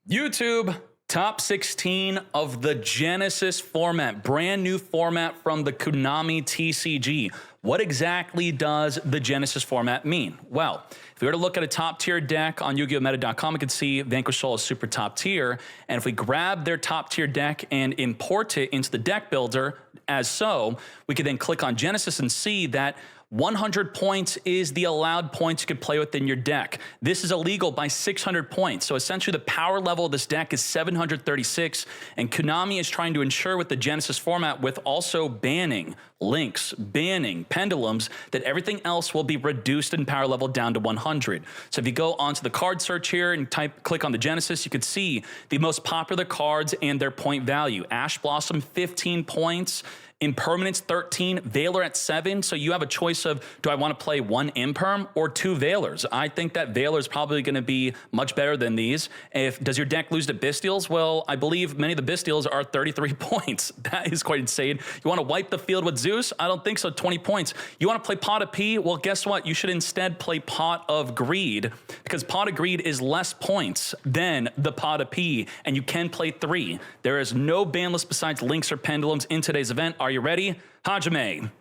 YouTube, top 16 of the Genesys format, brand new format from the Konami TCG. What exactly does the Genesys format mean? Well, if we were to look at a top tier deck on YugiOhMeta.com, we could see Vanquish Soul is super top tier. And if we grab their top tier deck and import it into the deck builder as so, we could then click on Genesys and see that 100 points is the allowed points you could play within your deck. This is illegal by 600 points. So essentially the power level of this deck is 736, and Konami is trying to ensure with the Genesys format, with also banning links, banning pendulums, that everything else will be reduced in power level down to 100. So if you go onto the card search here and click on the Genesys, you could see the most popular cards and their point value. Ash Blossom, 15 points. Impermanence 13, Veiler at 7. So you have a choice of, do I want to play one Imperm or two Veilers? I think that Veiler is probably going to be much better than these. Does your deck lose to Bystials? Well, I believe many of the Bystials are 33 points. That is quite insane. You want to wipe the field with Zeus? I don't think so, 20 points. You want to play Pot of P? Well, guess what? You should instead play Pot of Greed, because Pot of Greed is less points than the Pot of P, and you can play 3. There is no ban list besides links or pendulums in today's event. Are you ready? Hajime.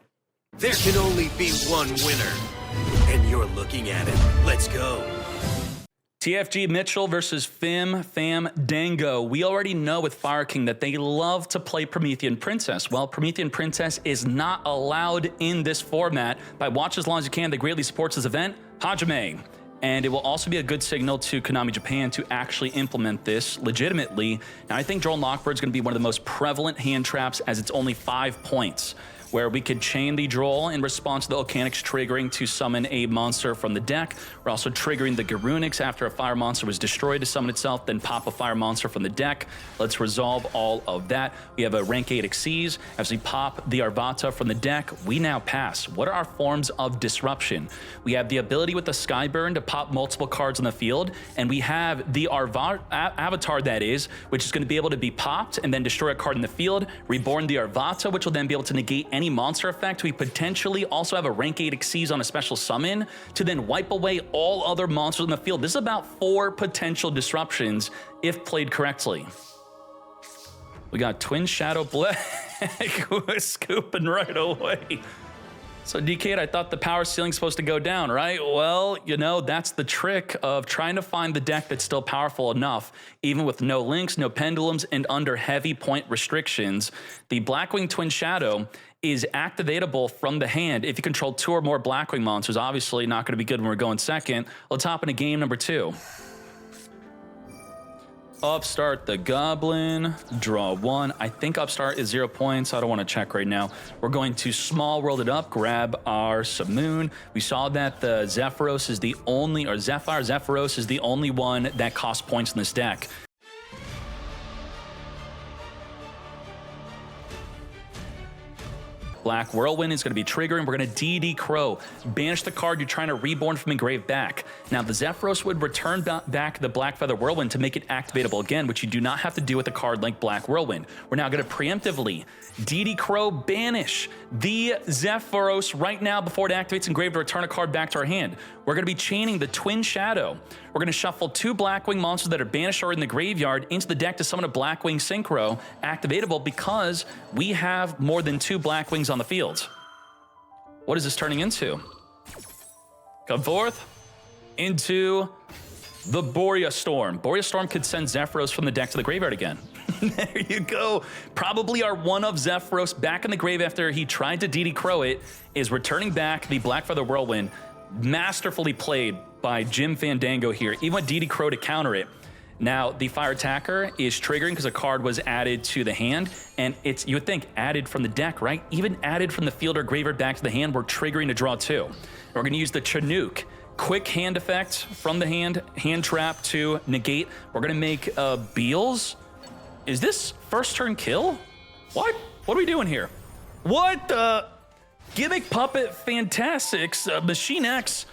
There can only be one winner, and you're looking at it. Let's go. TFG Mitchell versus Fam Dango. We already know with Fire King that they love to play Promethean Princess. Well, Promethean Princess is not allowed in this format. By Watch As Long As You Can, that greatly supports this event. Hajime. And it will also be a good signal to Konami Japan to actually implement this legitimately. Now, I think Droll Lockbird is going to be one of the most prevalent hand traps, as it's only 5 points, where we could chain the Droll in response to the Volcanics triggering to summon a monster from the deck. We're also triggering the Garunix after a fire monster was destroyed to summon itself, then pop a fire monster from the deck. Let's resolve all of that. We have a rank 8 Xyz. As we pop the Arvata from the deck, we now pass. What are our forms of disruption? We have the ability with the Skyburn to pop multiple cards on the field, and we have the Avatar, that is, which is going to be able to be popped and then destroy a card in the field, reborn the Arvata, which will then be able to negate any monster effect. We potentially also have a rank 8 Xyz on a special summon to then wipe away all other monsters in the field. This is about 4 potential disruptions if played correctly. We got Twin Shadow Black who is scooping right away. So DK, I thought the power ceiling's supposed to go down, right? Well, you know, that's the trick of trying to find the deck that's still powerful enough, even with no links, no pendulums, and under heavy point restrictions. The Blackwing Twin Shadow is activatable from the hand if you control 2 or more Blackwing monsters. Obviously not going to be good when we're going second. Let's hop into game number 2. Upstart the Goblin, draw 1. I think Upstart is 0 points. I don't want to check right now. We're going to small world it up, grab our Simoon. We saw that the Zephyros is the only, or Zephyros is the only one that costs points in this deck. Black Whirlwind is going to be triggering. We're going to DD Crow. Banish the card you're trying to reborn from engrave back. Now, the Zephyros would return back the Black Feather Whirlwind to make it activatable again, which you do not have to do with a card like Black Whirlwind. We're now going to preemptively DD Crow banish the Zephyros right now before it activates engrave to return a card back to our hand. We're going to be chaining the Twin Shadow. We're going to shuffle 2 Blackwing monsters that are banished or in the graveyard into the deck to summon a Blackwing Synchro, activatable because we have more than 2 Blackwings on the field. What is this turning into? Come forth into the Borea Storm. Borea Storm could send Zephyros from the deck to the graveyard again. There you go. Probably our one of Zephyros back in the grave after he tried to DD Crow it is returning back the Black Feather Whirlwind. Masterfully played by Jim Fandango here. Even with DD Crow to counter it. Now, the Fire Attacker is triggering because a card was added to the hand, and it's, you would think, added from the deck, right? Even added from the field or graveyard back to the hand, we're triggering to draw 2. And we're going to use the Chinook. Quick hand effect from the hand trap to negate. We're going to make Beals. Is this first turn kill? What? What are we doing here? What the? Gimmick Puppet Fantastics, Machine X,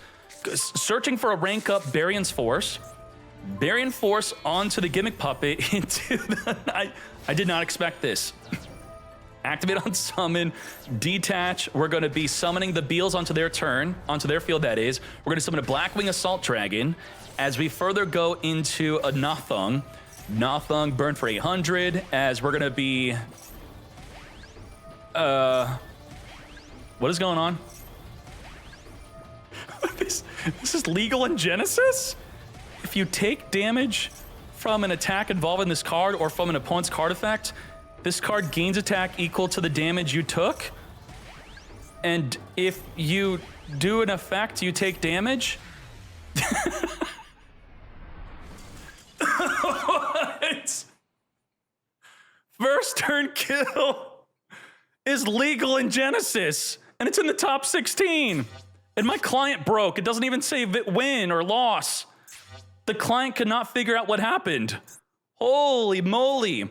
searching for a rank up Barion's Force. Barian Force onto the Gimmick Puppet into the... I did not expect this. Activate on summon, detach. We're going to be summoning the Beals onto their turn, onto their field, that is. We're going to summon a Blackwing Assault Dragon. As we further go into a Nathung, Nothing. Burn for 800, as we're going to be... What is going on? This is legal in Genesys? If you take damage from an attack involving this card or from an opponent's card effect, this card gains attack equal to the damage you took. And if you do an effect, you take damage. What? First turn kill is legal in Genesys, and it's in the top 16. And my client broke. It doesn't even say win or loss. The client could not figure out what happened. Holy moly.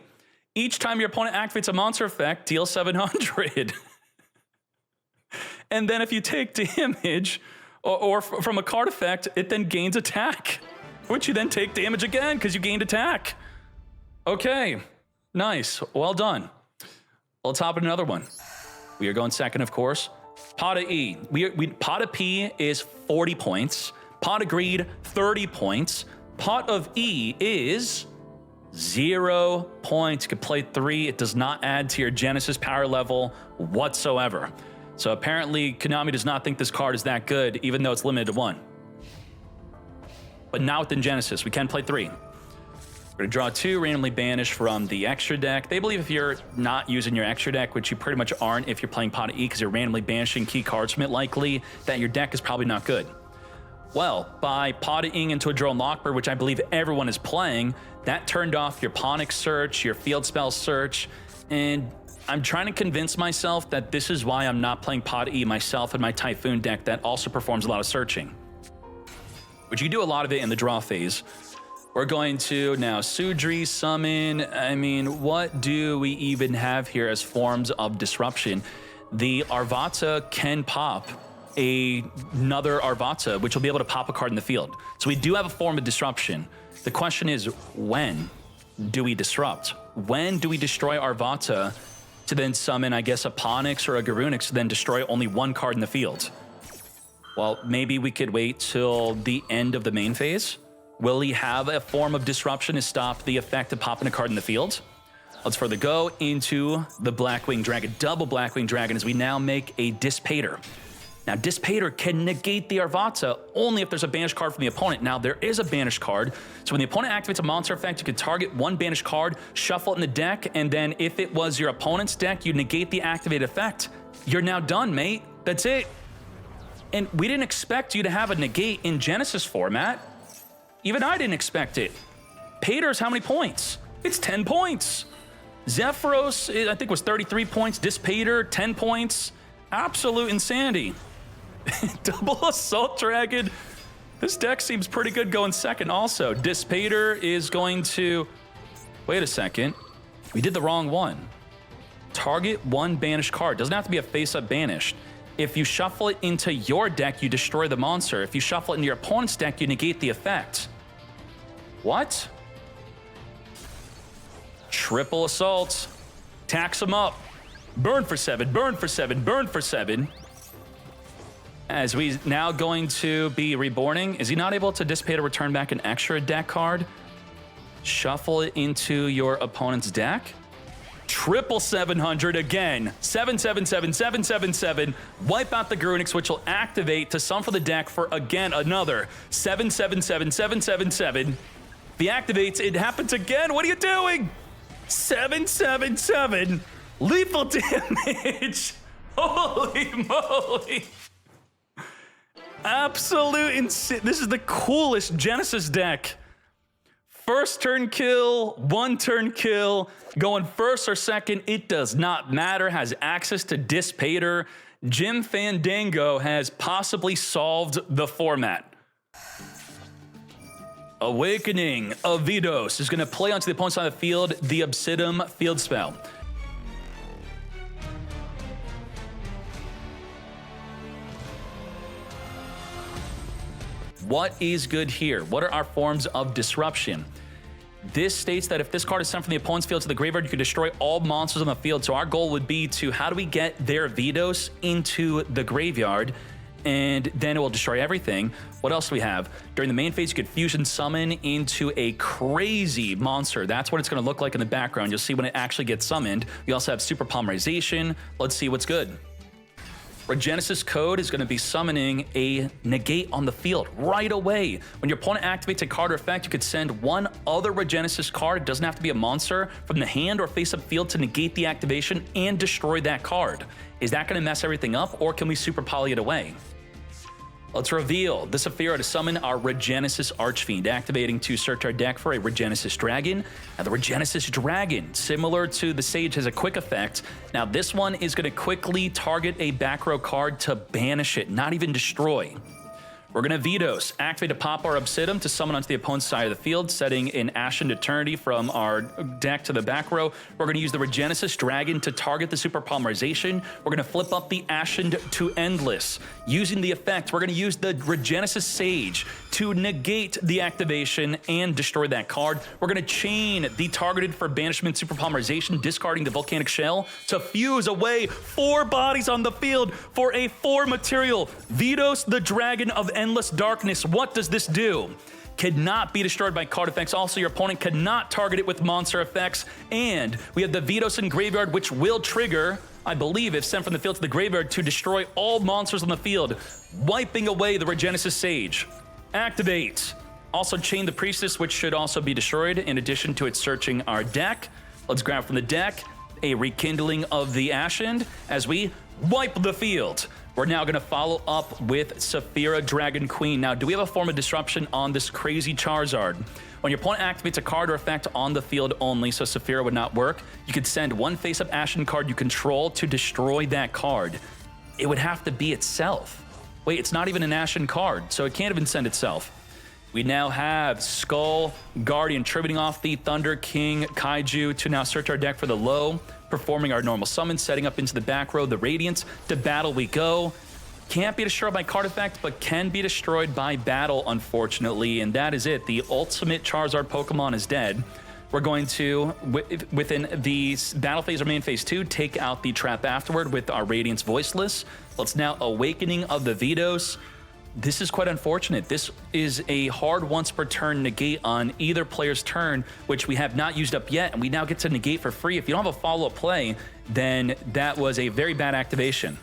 Each time your opponent activates a monster effect, deal 700. And then if you take damage or from a card effect, it then gains attack, which you then take damage again because you gained attack. Okay, nice, well done. Let's hop in another one. We are going second, of course. Pot of E. Pot of P is 40 points. Pot of Greed, 30 points. Pot of E is 0 points. You can play 3. It does not add to your Genesys power level whatsoever. So apparently, Konami does not think this card is that good, even though it's limited to 1. But not within Genesys. We can play 3. We're going to draw 2, randomly banish from the extra deck. They believe if you're not using your extra deck, which you pretty much aren't if you're playing Pot of E because you're randomly banishing key cards from it likely, that your deck is probably not good. Well, by potting into a drone lockbird, which I believe everyone is playing, that turned off your Ponic search, your field spell search, and I'm trying to convince myself that this is why I'm not playing Pot E myself in my Typhoon deck that also performs a lot of searching. Which you do a lot of it in the draw phase. We're going to now Sudri, summon. I mean, what do we even have here as forms of disruption? The Arvata can pop another Arvata, which will be able to pop a card in the field. So we do have a form of disruption. The question is, when do we disrupt? When do we destroy Arvata to then summon, I guess, a Ponix or a Garunix to then destroy only one card in the field? Well, maybe we could wait till the end of the main phase. Will he have a form of disruption to stop the effect of popping a card in the field? Let's further go into the Blackwing Dragon, double Blackwing Dragon, as we now make a Dispater. Now, Dispater can negate the Arvata only if there's a banished card from the opponent. Now, there is a banished card, so when the opponent activates a monster effect, you can target one banished card, shuffle it in the deck, and then if it was your opponent's deck, you negate the activated effect. You're now done, mate. That's it. And we didn't expect you to have a negate in Genesys format. Even I didn't expect it. Pater's how many points? It's 10 points. Zephyros, I think, was 33 points. Dispater, 10 points. Absolute insanity. Double Assault Dragon. This deck seems pretty good going second also. Dispater is going to... Wait a second. We did the wrong one. Target one banished card. Doesn't have to be a face-up banished. If you shuffle it into your deck, you destroy the monster. If you shuffle it into your opponent's deck, you negate the effect. What? Triple Assault. Tax them up. Burn for 7, burn for 7, burn for 7. As we now going to be reborning. Is he not able to dissipate or return back an extra deck card? Shuffle it into your opponent's deck. Triple 700 again. 777, 777. Wipe out the Garunix, which will activate to summon for the deck for, again, another 777, 777. If he activates, it happens again. What are you doing? 777. Lethal damage. Holy moly. Absolute insane. This is the coolest Genesys deck. First turn kill, one turn kill, going first or second, it does not matter, has access to Dispater. Jim Fandango has possibly solved the format. Awakening of Vidos is going to play onto the opponent's side of the field the Obsidian field spell. What is good here? What are our forms of disruption? This states that if this card is sent from the opponent's field to the graveyard, you can destroy all monsters on the field. So our goal would be to, how do we get their Vidos into the graveyard? and then it will destroy everything. What else do we have? During the main phase, you could fusion summon into a crazy monster. That's what it's going to look like in the background. You'll see when it actually gets summoned. We also have super polymerization. Let's see what's good. Genesys code is going to be summoning a negate on the field right away. When your opponent activates a card or effect, you could send one other Genesys card, it doesn't have to be a monster, from the hand or face-up field to negate the activation and destroy that card. Is that going to mess everything up, or can we super poly it away? Let's reveal the Saphira to summon our Genesys Archfiend, activating to search our deck for a Genesys Dragon. Now, the Genesys Dragon, similar to the Sage, has a quick effect. Now, this one is going to quickly target a back row card to banish it, not even destroy. We're going to Vetoes, activate a Pop or Obsidian to summon onto the opponent's side of the field, setting an Ashen Eternity from our deck to the back row. We're going to use the Genesys Dragon to target the Super Polymerization. We're going to flip up the Ashen to Endless. Using the effect, we're going to use the Genesys Sage to negate the activation and destroy that card. We're going to chain the targeted for banishment Super Polymerization, discarding the Volcanic Shell to fuse away 4 bodies on the field for a 4 material. Vetoes the Dragon of Endless Darkness. What does this do? Cannot be destroyed by card effects. Also, your opponent cannot target it with monster effects. And we have the Vetoes in Graveyard, which will trigger, I believe, if sent from the field to the graveyard, to destroy all monsters on the field, wiping away the Genesys Sage. Activate. Also chain the Priestess, which should also be destroyed, in addition to it searching our deck. Let's grab from the deck a Rekindling of the Ashen as we wipe the field. We're now going to follow up with Saphira Dragon Queen. Now, do we have a form of disruption on this crazy Charizard? When your opponent activates a card or effect on the field only, so Saphira would not work, you could send one face-up Ashen card you control to destroy that card. It would have to be itself. Wait, it's not even an Ashen card, so it can't even send itself. We now have Skull Guardian tributing off the Thunder King Kaiju to now search our deck for the low, performing our normal summon, setting up into the back row the Radiance. To battle we go. Can't be destroyed by card effect, but can be destroyed by battle, unfortunately, and that is it. The ultimate Charizard Pokemon is dead. We're going to, within the battle phase or main phase 2, take out the trap afterward with our Radiance Voiceless. Let's now Awakening of the Vetoes. This is quite unfortunate. This is a hard once per turn negate on either player's turn, which we have not used up yet, and we now get to negate for free. If you don't have a follow-up play, then that was a very bad activation.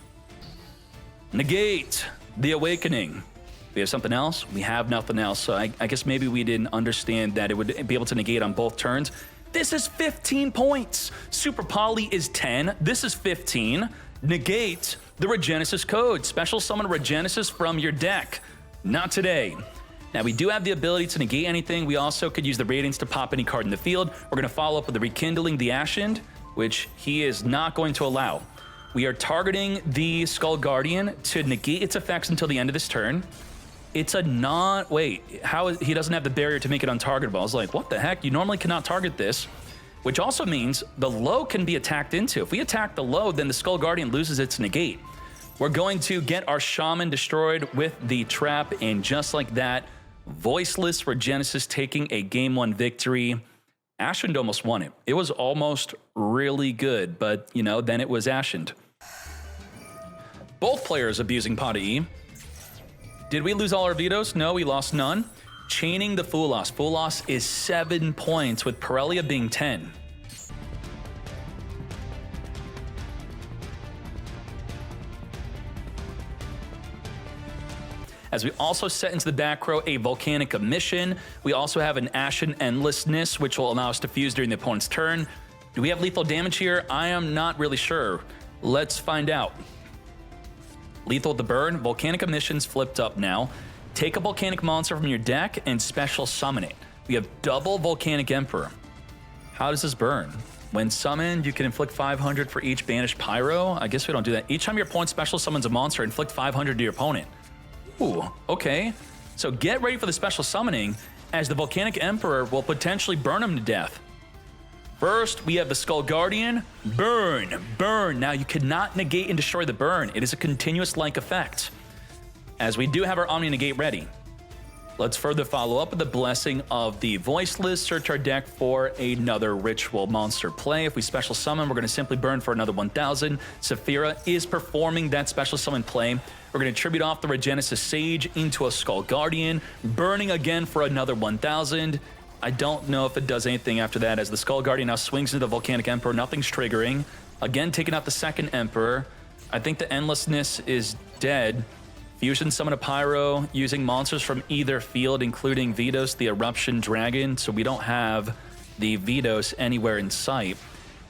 Negate the Awakening. We have something else? We have nothing else, so I guess maybe we didn't understand that it would be able to negate on both turns. This is 15 points. Super Poly is 10. This is 15. Negate the Genesys code. Special summon Genesys from your deck. Not today. Now, we do have the ability to negate anything. We also could use the Radiance to pop any card in the field. We're going to follow up with the Rekindling the Ashen, which he is not going to allow. We are targeting the Skull Guardian to negate its effects until the end of this turn. It's a non... Wait, he doesn't have the barrier to make it untargetable. I was like, what the heck? You normally cannot target this. Which also means the low can be attacked into. If we attack the low, then the Skull Guardian loses its negate. We're going to get our Shaman destroyed with the trap, and just like that, Voiceless for Genesys taking a Game 1 victory. Ashened almost won it. It was almost really good, but, you know, then it was Ashened. Both players abusing Pot E. Did we lose all our vetoes? No, we lost none. Chaining the Fulos. Fulos is 7 points, with Pirellia being 10. As we also set into the back row a Volcanic Emission. We also have an Ashen Endlessness, which will allow us to fuse during the opponent's turn. Do we have lethal damage here? I am not really sure. Let's find out. Lethal with the burn. Volcanic Emission's flipped up now. Take a Volcanic monster from your deck and special summon it. We have double Volcanic Emperor. How does this burn? When summoned, you can inflict 500 for each banished Pyro. I guess we don't do that. Each time your opponent special summons a monster, inflict 500 to your opponent. Ooh, okay. So get ready for the special summoning, as the Volcanic Emperor will potentially burn him to death. First, we have the Skull Guardian. Burn, burn. Now, you cannot negate and destroy the burn. It is a continuous like effect. As we do have our Omni Negate ready. Let's further follow up with the blessing of the Voiceless. Search our deck for another ritual monster play. If we special summon, we're going to simply burn for another 1,000. Saphira is performing that special summon play. We're going to tribute off the Genesys Sage into a Skull Guardian, burning again for another 1,000. I don't know if it does anything after that, as the Skull Guardian now swings into the Volcanic Emperor. Nothing's triggering. Again, taking out the second Emperor. I think the Endlessness is dead. Fusion summon a Pyro using monsters from either field, including Vidos, the Eruption Dragon, so we don't have the Vidos anywhere in sight.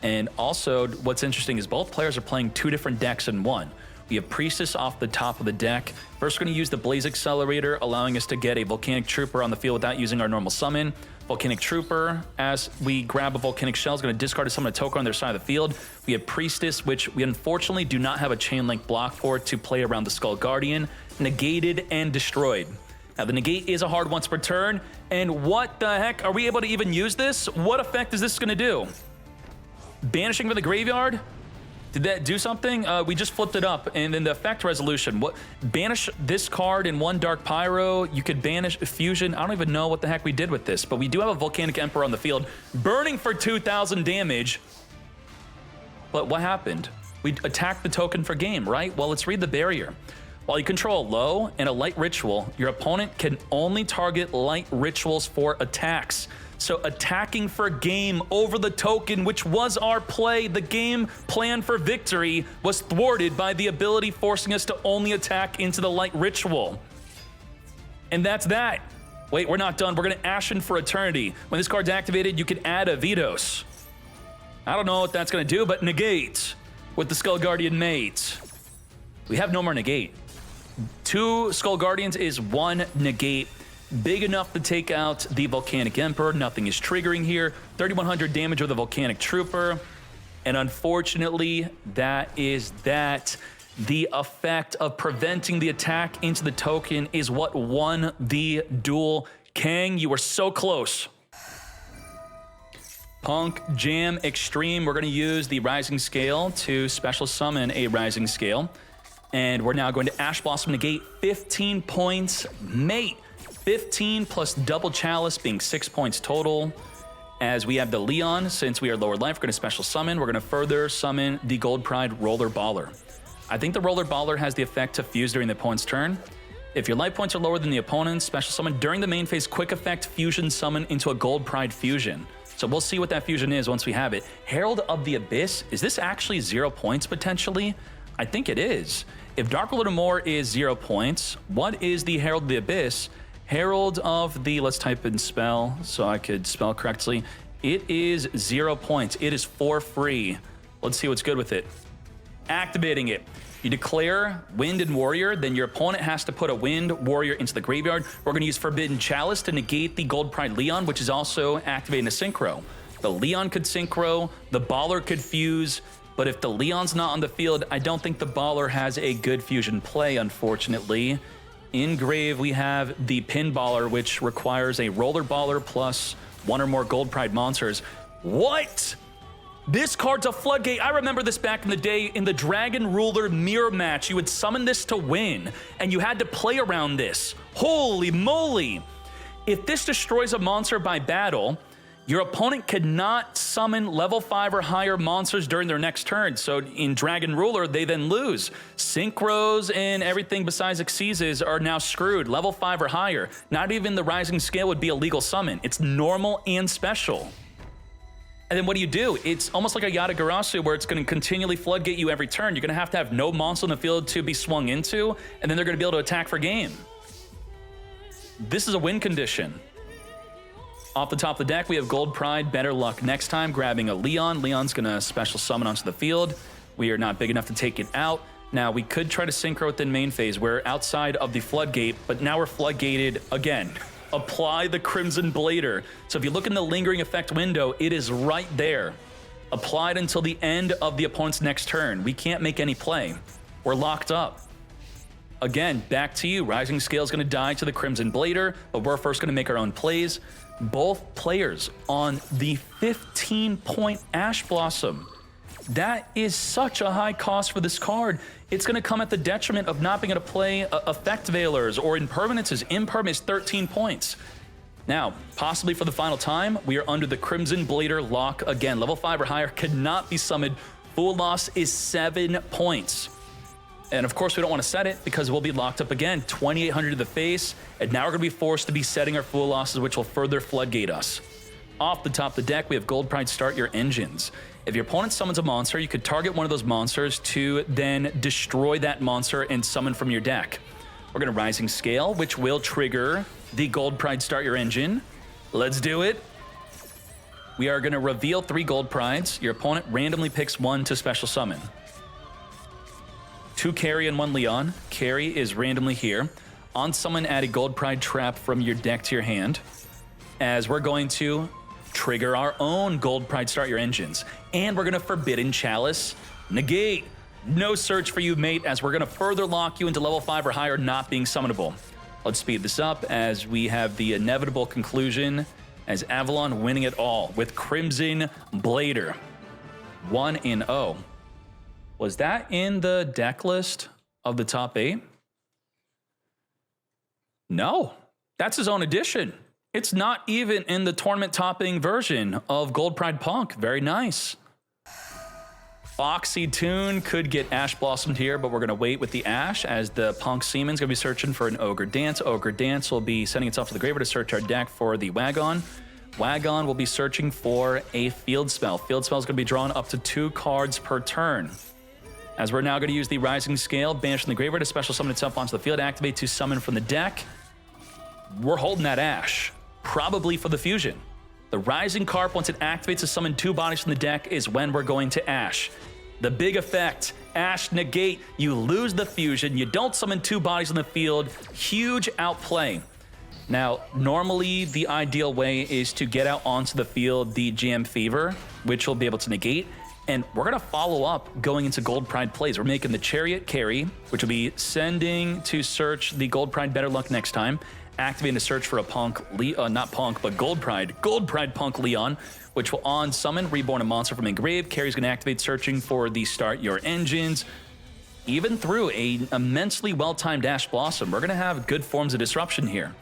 And also, what's interesting is both players are playing two different decks in one. We have Priestess off the top of the deck. First, we're going to use the Blaze Accelerator, allowing us to get a Volcanic Trooper on the field without using our normal summon. Volcanic Trooper, as we grab a Volcanic Shell, is going to discard a summon a token on their side of the field. We have Priestess, which we unfortunately do not have a Chain Link block for to play around the Skull Guardian. Negated and destroyed. Now, the negate is a hard once per turn, and what the heck? Are we able to even use this? What effect is this going to do? Banishing from the graveyard? Did that do something? We just flipped it up, and then the effect resolution. What? Banish this card in one Dark Pyro. You could banish Fusion. I don't even know what the heck we did with this, but we do have a Volcanic Emperor on the field, burning for 2,000 damage. But what happened? We attacked the token for game, right? Well, let's read the barrier. While you control a low and a light ritual, your opponent can only target light rituals for attacks. So attacking for game over the token, which was our play, the game plan for victory, was thwarted by the ability forcing us to only attack into the light ritual. And that's that. Wait, we're not done. We're going to Ashen for Eternity. When this card's activated, you can add a Vidos. I don't know what that's going to do, but negate with the Skull Guardian Mate. We have no more negate. 2 Skull Guardians is 1 negate. Big enough to take out the Volcanic Emperor. Nothing is triggering here. 3,100 damage with a Volcanic Trooper. And unfortunately, that is that. The effect of preventing the attack into the token is what won the duel. Kang, you were so close. Punk Jam Extreme. We're going to use the Rising Scale to special summon a Rising Scale. And we're now going to Ash Blossom negate 15 points. Mate, 15 plus double Chalice being 6 points total. As we have the Leon, since we are lower life, we're going to special summon. We're going to further summon the Gold Pride Roller Baller. I think the Roller Baller has the effect to fuse during the opponent's turn. If your life points are lower than the opponent's, special summon during the main phase, quick effect fusion summon into a Gold Pride fusion. So we'll see what that fusion is once we have it. Herald of the Abyss, is this actually 0 points potentially? I think it is. If Dark Lord of More is 0 points, what is the Herald of the Abyss? Herald of the, let's type in spell so I could spell correctly. It is 0 points. It is for free. Let's see what's good with it. Activating it. You declare Wind and Warrior, then your opponent has to put a Wind Warrior into the graveyard. We're going to use Forbidden Chalice to negate the Gold Pride Leon, which is also activating a Synchro. The Leon could Synchro, the Baller could fuse, but if the Leon's not on the field, I don't think the Baller has a good fusion play, unfortunately. In grave, we have the Pinballer, which requires a Roller Baller plus 1 or more Gold Pride monsters. What? This card's a floodgate. I remember this back in the day in the Dragon Ruler mirror match. You would summon this to win, and you had to play around this. Holy moly. If this destroys a monster by battle, your opponent cannot summon level 5 or higher monsters during their next turn. So in Dragon Ruler, they then lose. Synchros and everything besides Xyzes are now screwed. Level 5 or higher. Not even the Rising Scale would be a legal summon. It's normal and special. And then what do? It's almost like a Yatagarasu where it's going to continually floodgate you every turn. You're going to have no monster in the field to be swung into, and then they're going to be able to attack for game. This is a win condition. Off the top of the deck, we have Gold Pride, Better Luck next time, grabbing a Leon. Leon's going to special summon onto the field. We are not big enough to take it out. Now, we could try to synchro within main phase. We're outside of the floodgate, but now we're floodgated again. Apply the Crimson Blader. So if you look in the lingering effect window, it is right there. Applied until the end of the opponent's next turn. We can't make any play. We're locked up. Again, back to you. Rising Scale is going to die to the Crimson Blader, but we're first going to make our own plays. Both players on the 15-point Ash Blossom. That is such a high cost for this card. It's going to come at the detriment of not being able to play Effect Veilers or Impermanences. Imperm is 13 points. Now, possibly for the final time, we are under the Crimson Blader lock again. Level 5 or higher cannot be summoned. Full loss is 7 points. And of course, we don't want to set it because we'll be locked up again. 2,800 to the face, and now we're going to be forced to be setting our full losses, which will further floodgate us. Off the top of the deck, we have Gold Pride Start Your Engines. If your opponent summons a monster, you could target one of those monsters to then destroy that monster and summon from your deck. We're going to Rising Scale, which will trigger the Gold Pride Start Your Engine. Let's do it. We are going to reveal 3 Gold Prides. Your opponent randomly picks 1 to special summon. 2 Carry and 1 Leon. Carry is randomly here. On summon, add a Gold Pride trap from your deck to your hand, as we're going to trigger our own Gold Pride Start Your Engines. And we're going to Forbidden Chalice negate. No search for you, mate, as we're going to further lock you into level 5 or higher not being summonable. Let's speed this up as we have the inevitable conclusion as Avalon winning it all with Crimson Blader. 1-0. Was that in the deck list of the top 8? No, that's his own edition. It's not even in the tournament topping version of Gold Pride Punk. Very nice. Foxy Toon could get Ash Blossomed here, but we're going to wait with the Ash as the Punk Seaman's going to be searching for an Ogre Dance. Ogre Dance will be sending itself to the graveyard to search our deck for the Wagon. Wagon will be searching for a Field Spell. Field Spell is going to be drawn up to 2 cards per turn. As we're now going to use the Rising Scale, banish from the graveyard to special summon itself onto the field, activate to summon from the deck. We're holding that Ash, probably for the fusion. The Rising Carp, once it activates to summon 2 bodies from the deck, is when we're going to Ash. The big effect, Ash negate, you lose the fusion, you don't summon 2 bodies on the field, huge outplay. Now, normally the ideal way is to get out onto the field the GM Fever, which will be able to negate, and we're going to follow up going into Gold Pride plays. We're making the Chariot Carry, which will be sending to search the Gold Pride Better Luck next time, activating to search for a Punk, not Punk, but Gold Pride Punk Leon, which will on summon, reborn a monster from engrave. Carry's going to activate searching for the Start Your Engines. Even through a immensely well-timed Ash Blossom, we're going to have good forms of disruption here.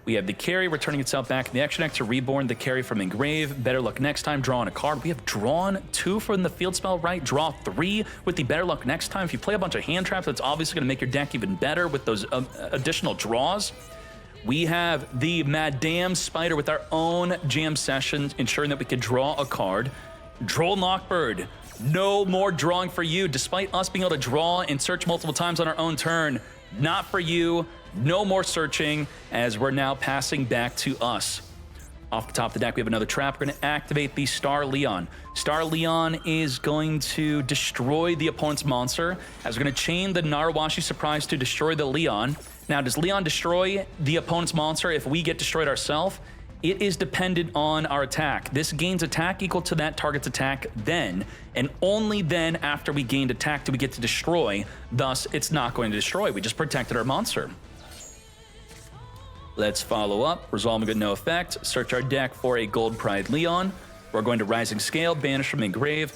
We have the Carry returning itself back in the action deck to reborn the Carry from engrave. Better luck next time, drawing a card. We have drawn 2 from the field spell, right? Draw 3 with the better luck next time. If you play a bunch of hand traps, that's obviously going to make your deck even better with those additional draws. We have the Madame Spider with our own jam session, ensuring that we could draw a card. Droll Knockbird, no more drawing for you. Despite us being able to draw and search multiple times on our own turn, not for you. No more searching, as we're now passing back to us. Off the top of the deck, we have another trap. We're going to activate the Star Leon. Star Leon is going to destroy the opponent's monster, as we're going to chain the Narawashi Surprise to destroy the Leon. Now, does Leon destroy the opponent's monster if we get destroyed ourselves? It is dependent on our attack. This gains attack equal to that target's attack then, and only then after we gained attack do we get to destroy. Thus, it's not going to destroy. We just protected our monster. Let's follow up. Resolve with no effect. Search our deck for a Gold Pride Leon. We're going to Rising Scale, banish from engrave.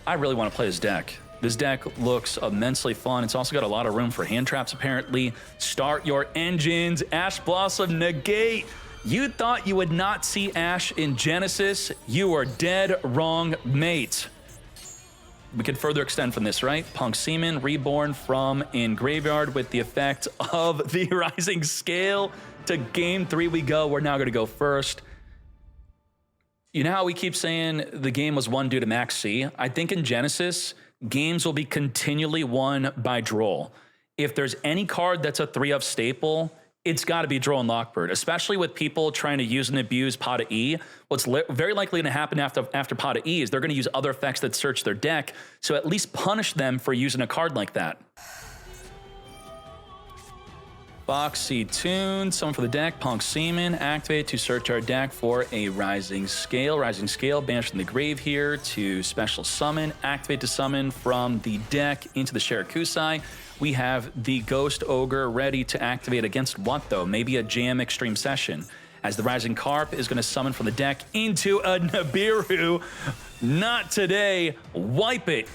I really want to play this deck. This deck looks immensely fun. It's also got a lot of room for hand traps, apparently. Start Your Engines. Ash Blossom negate. You thought you would not see Ash in Genesys. You are dead wrong, mate. We could further extend from this, right? Punk Seaman, reborn from in graveyard with the effect of the Rising Scale. To game 3 we go. We're now going to go first. You know how we keep saying the game was won due to Max C? I think in Genesys, games will be continually won by Droll. If there's any card that's a 3-of staple, it's got to be Droll and Lockbird, especially with people trying to use and abuse Pot of E. What's very likely going to happen after Pot of E is they're going to use other effects that search their deck, so at least punish them for using a card like that. Foxy Toon, summon for the deck, Punk Seaman, activate to search our deck for a Rising Scale. Rising Scale, banish from the grave here to special summon, activate to summon from the deck into the Shirakusai. We have the Ghost Ogre ready to activate against what though? Maybe a Jam Extreme Session. As the Rising Carp is going to summon from the deck into a Nibiru. Not today. Wipe it.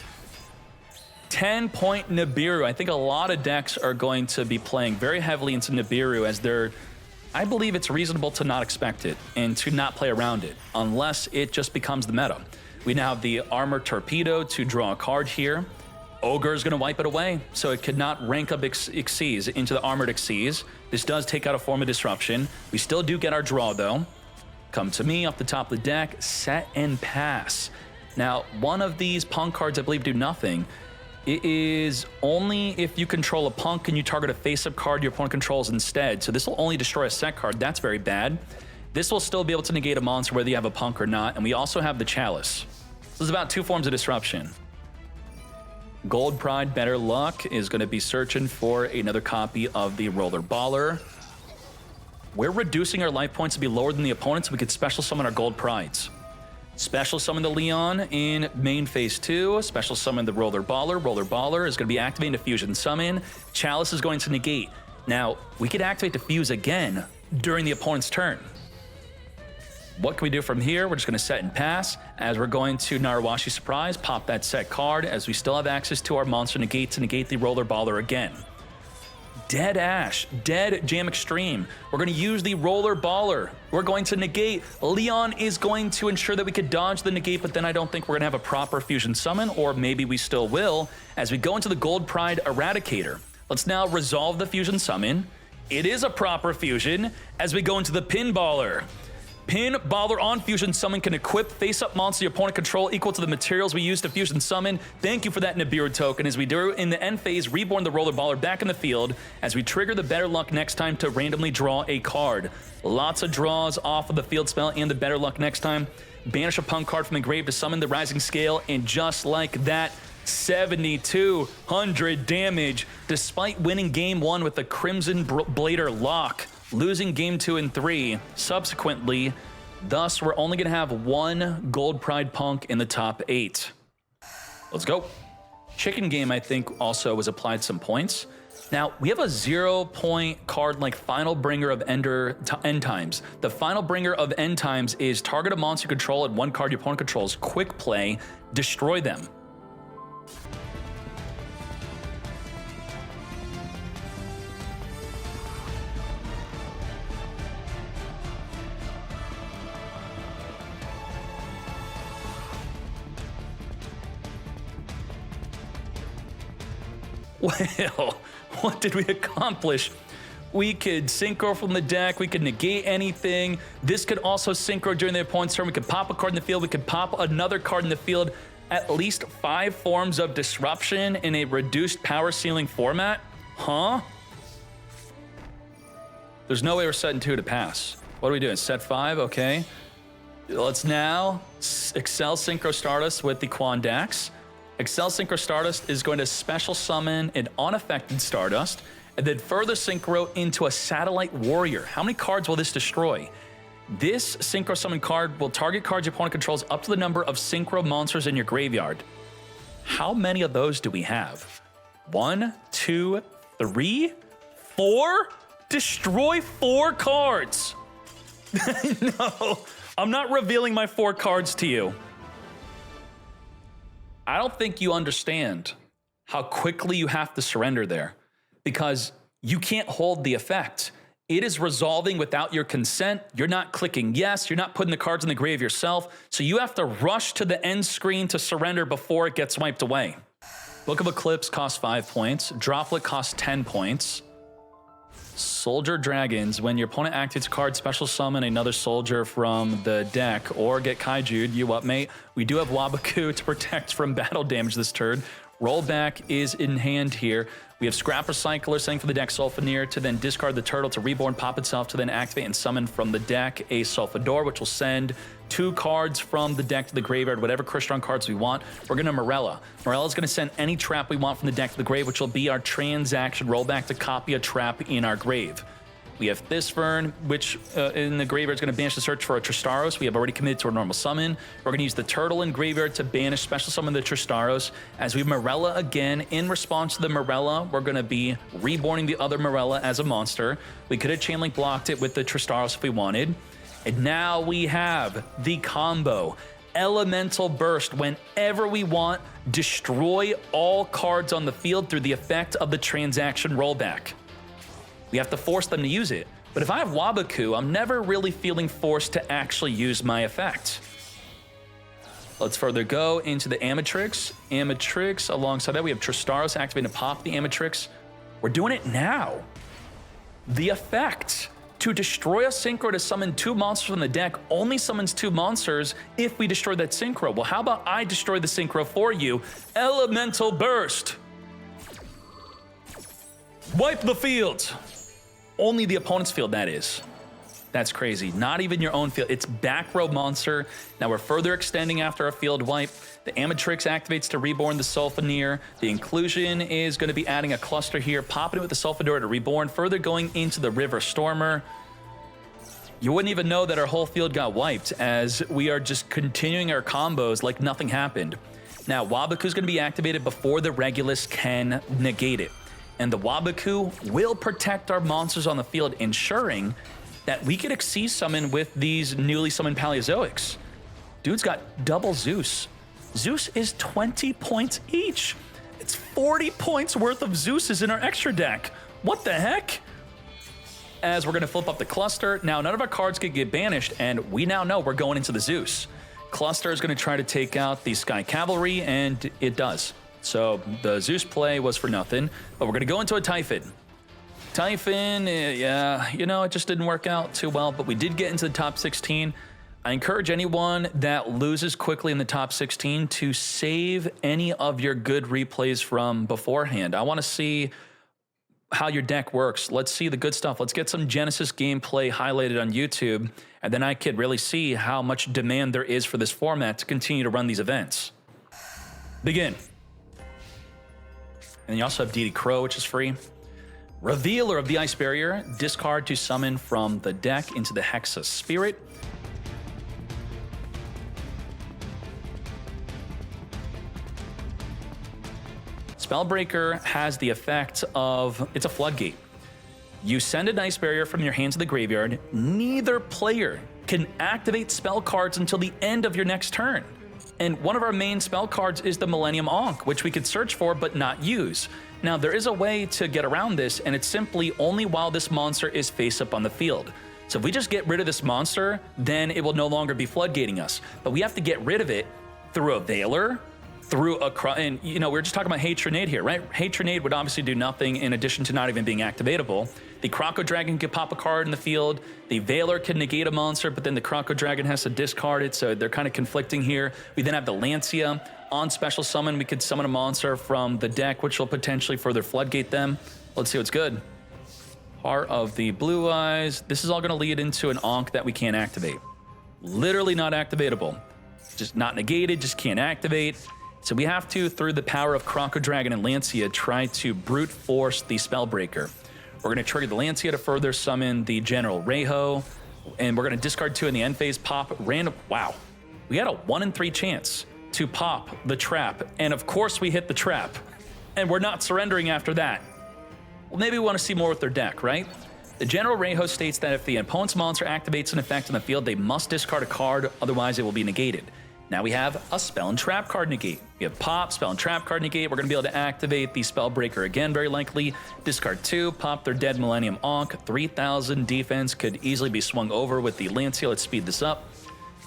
10-point Nibiru. I think a lot of decks are going to be playing very heavily into Nibiru as they're... I believe it's reasonable to not expect it and to not play around it unless it just becomes the meta. We now have the Armor Torpedo to draw a card here. Ogre is going to wipe it away, so it could not rank up Xyz into the Armored Xyz. This does take out a form of disruption. We still do get our draw, though. Come to me off the top of the deck, set and pass. Now, one of these punk cards, I believe, do nothing. It is only if you control a punk and you target a face-up card your opponent controls instead. So this will only destroy a set card. That's very bad. This will still be able to negate a monster whether you have a punk or not. And we also have the Chalice. This is about 2 forms of disruption. Gold Pride Better Luck is going to be searching for another copy of the Roller Baller. We're reducing our life points to be lower than the opponent so we could special summon our Gold Prides. Special summon the Leon in main phase 2. Special summon the Roller Baller. Roller Baller is going to be activating the Fusion Summon. Chalice is going to negate. Now, we could activate the Fuse again during the opponent's turn. What can we do from here? We're just going to set and pass. As we're going to Narawashi Surprise, pop that set card as we still have access to our monster negate to negate the Roller Baller again. Dead Ash, Dead Jam Extreme. We're going to use the Roller Baller. We're going to negate. Leon is going to ensure that we could dodge the negate, but then I don't think we're going to have a proper Fusion Summon, or maybe we still will, as we go into the Gold Pride Eradicator. Let's now resolve the Fusion Summon. It is a proper fusion as we go into the Pinballer. Pinballer on Fusion Summon can equip face-up monster your opponent control equal to the materials we use to Fusion Summon. Thank you for that Nibiru token. As we do in the end phase, reborn the Roller Baller back in the field as we trigger the Better Luck next time to randomly draw a card. Lots of draws off of the field spell and the Better Luck next time. Banish a punk card from the grave to summon the Rising Scale, and just like that, 7,200 damage despite winning game 1 with the Crimson Blader lock. Losing game 2 and 3 subsequently. Thus, we're only going to have 1 Gold Pride Punk in the top 8. Let's go. Chicken Game, I think, also was applied some points. Now, we have a 0-point card like Final Bringer of End Times. The Final Bringer of End Times is target a monster you control and 1 card your opponent controls. Quick play, destroy them. Well, what did we accomplish? We could synchro from the deck, we could negate anything. This could also synchro during the opponent's turn. We could pop a card in the field, we could pop another card in the field. At least 5 forms of disruption in a reduced power ceiling format? Huh? There's no way we're setting 2 to pass. What are we doing? Set 5? Okay. Let's now Excel Synchro Stardust with the Quandax. Excel Synchro Stardust is going to special summon an unaffected Stardust and then further synchro into a Satellite Warrior. How many cards will this destroy? This Synchro Summon card will target cards your opponent controls up to the number of Synchro monsters in your graveyard. How many of those do we have? 1, 2, 3, 4? Destroy 4 cards! No, I'm not revealing my 4 cards to you. I don't think you understand how quickly you have to surrender there because you can't hold the effect. It is resolving without your consent. You're not clicking yes. You're not putting the cards in the grave yourself. So you have to rush to the end screen to surrender before it gets wiped away. Book of Eclipse costs 5 points. Droplet costs 10 points. Soldier Dragons. When your opponent activates a card, special summon another soldier from the deck or get kaiju'd. You up, mate? We do have Wabaku to protect from battle damage this turn. Rollback is in hand here. We have Scrap Recycler setting for the deck Sulfaneer to then discard the turtle to reborn, pop itself to then activate and summon from the deck a Sulfador, which will send 2 cards from the deck to the graveyard, whatever Crystron cards we want. We're going to Morella. Morella's going to send any trap we want from the deck to the grave, which will be our transaction rollback to copy a trap in our grave. We have Thisfern, which in the graveyard is going to banish the search for a Tristaros. We have already committed to a normal summon. We're going to use the turtle in graveyard to banish special summon the Tristaros. As we have Morella again, in response to the Morella, we're going to be reborning the other Morella as a monster. We could have Chainlink blocked it with the Tristaros if we wanted. And now we have the combo. Elemental Burst whenever we want. Destroy all cards on the field through the effect of the transaction rollback. We have to force them to use it. But if I have Waboku, I'm never really feeling forced to actually use my effect. Let's further go into the Amatrix. Amatrix, alongside that, we have Tristaros activating to pop the Amatrix. We're doing it now. The effect to destroy a Synchro to summon 2 monsters from the deck only summons 2 monsters if we destroy that Synchro. Well, how about I destroy the Synchro for you? Elemental Burst. Wipe the field. Only the opponent's field, that is. That's crazy. Not even your own field. It's back row monster. Now we're further extending after a field wipe. The Amatrix activates to reborn the Sulfaneer. The Inclusion is going to be adding a cluster here, popping it with the Sulfador to reborn, further going into the River Stormer. You wouldn't even know that our whole field got wiped as we are just continuing our combos like nothing happened. Now, Waboku is going to be activated before the Regulus can negate it. And the Waboku will protect our monsters on the field, ensuring that we could Xyz summon with these newly summoned Paleozoics. Dude's got double Zeus. Zeus is 20 points each. It's 40 points worth of Zeus's in our extra deck. What the heck? As we're gonna flip up the cluster. Now, none of our cards could get banished, and we now know we're going into the Zeus. Cluster is gonna try to take out the Sky Cavalry, and it does. So the Zeus play was for nothing, but we're gonna go into a Typhon. Typhon, yeah, you know, it just didn't work out too well, but we did get into the top 16. I encourage anyone that loses quickly in the top 16 to save any of your good replays from beforehand. I want to see how your deck works. Let's see the good stuff. Let's get some Genesys gameplay highlighted on YouTube, and then I could really see how much demand there is for this format to continue to run these events. Begin. And you also have DD Crow, which is free. Revealer of the Ice Barrier, discard to summon from the deck into the Hexa Spirit. Spellbreaker has the effect of, it's a floodgate. You send an Ice Barrier from your hand to the graveyard. Neither player can activate spell cards until the end of your next turn. And one of our main spell cards is the Millennium Ankh, which we could search for but not use. Now, there is a way to get around this, and it's simply only while this monster is face up on the field. So if we just get rid of this monster, then it will no longer be floodgating us. But we have to get rid of it through a Veiler, through a, and you know, we were just talking about Hatronade here, right? Hatronade would obviously do nothing in addition to not even being activatable. The Croco Dragon could pop a card in the field. The Veiler can negate a monster, but then the Croco Dragon has to discard it, so they're kind of conflicting here. We then have the Lancia. On special summon, we could summon a monster from the deck, which will potentially further floodgate them. Let's see what's good. Heart of the Blue Eyes. This is all going to lead into an Ankh that we can't activate. Literally not activatable. Just not negated, just can't activate. So we have to, through the power of Croco Dragon and Lancia, try to brute force the Spellbreaker. We're going to trigger the Lancia to further summon the General Reiho, and we're going to discard 2 in the end phase, pop random. Wow, we had a 1 in 3 chance to pop the trap, and of course we hit the trap, and we're not surrendering after that. Well, maybe we want to see more with their deck, right? The General Reiho states that if the opponent's monster activates an effect on the field, they must discard a card, otherwise it will be negated. Now we have a Spell and Trap card negate. We have pop, Spell and Trap card negate. We're going to be able to activate the Spellbreaker again, very likely. Discard 2, pop their dead Millennium Ankh. 3,000 defense could easily be swung over with the Lancia. Let's speed this up.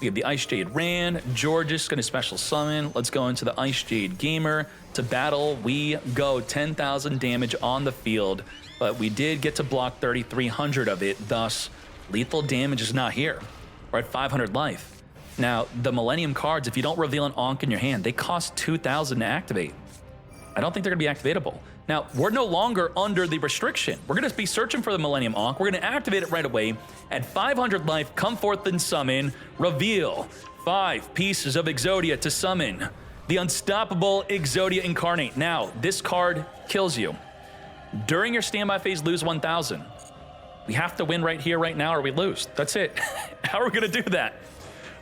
We have the Ice Jade Rand. Georges going to special summon. Let's go into the Ice Jade Gamer. To battle, we go. 10,000 damage on the field, but we did get to block 3,300 of it. Thus, lethal damage is not here. We're at 500 life. Now, the Millennium cards, if you don't reveal an Ankh in your hand, they cost 2,000 to activate. I don't think they're going to be activatable. Now, we're no longer under the restriction. We're going to be searching for the Millennium Ankh. We're going to activate it right away. At 500 life, come forth and summon. Reveal 5 pieces of Exodia to summon the unstoppable Exodia Incarnate. Now, this card kills you. During your standby phase, lose 1,000. We have to win right here, right now, or we lose. That's it. How are we going to do that?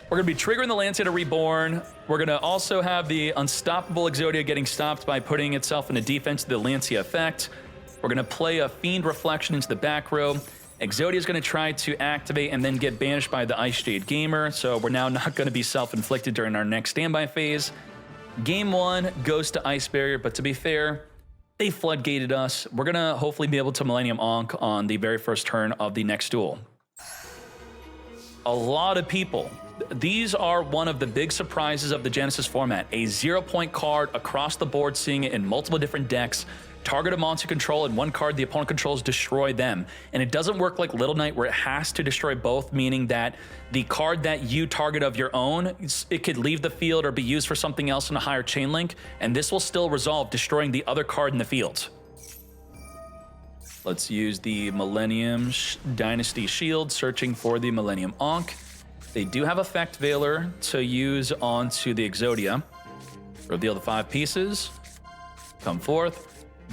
We're going to be triggering the Lancia to reborn. We're going to also have the unstoppable Exodia getting stopped by putting itself into defense to the Lancia effect. We're going to play a Fiend Reflection into the back row. Exodia is going to try to activate and then get banished by the Ice Jade Gamer, so we're now not going to be self-inflicted during our next standby phase. Game 1 goes to Ice Barrier, but to be fair, they floodgated us. We're going to hopefully be able to Millennium Ankh on the very first turn of the next duel. A lot of people. These are one of the big surprises of the Genesys format. A 0-point card across the board, seeing it in multiple different decks. Target a monster control and one card the opponent controls, destroy them. And it doesn't work like Little Knight where it has to destroy both, meaning that the card that you target of your own, it could leave the field or be used for something else in a higher chain link, and this will still resolve destroying the other card in the field. Let's use the Millennium Dynasty Shield, searching for the Millennium Ankh. They do have Effect Veiler to use onto the Exodia. Reveal the 5 pieces. Come forth.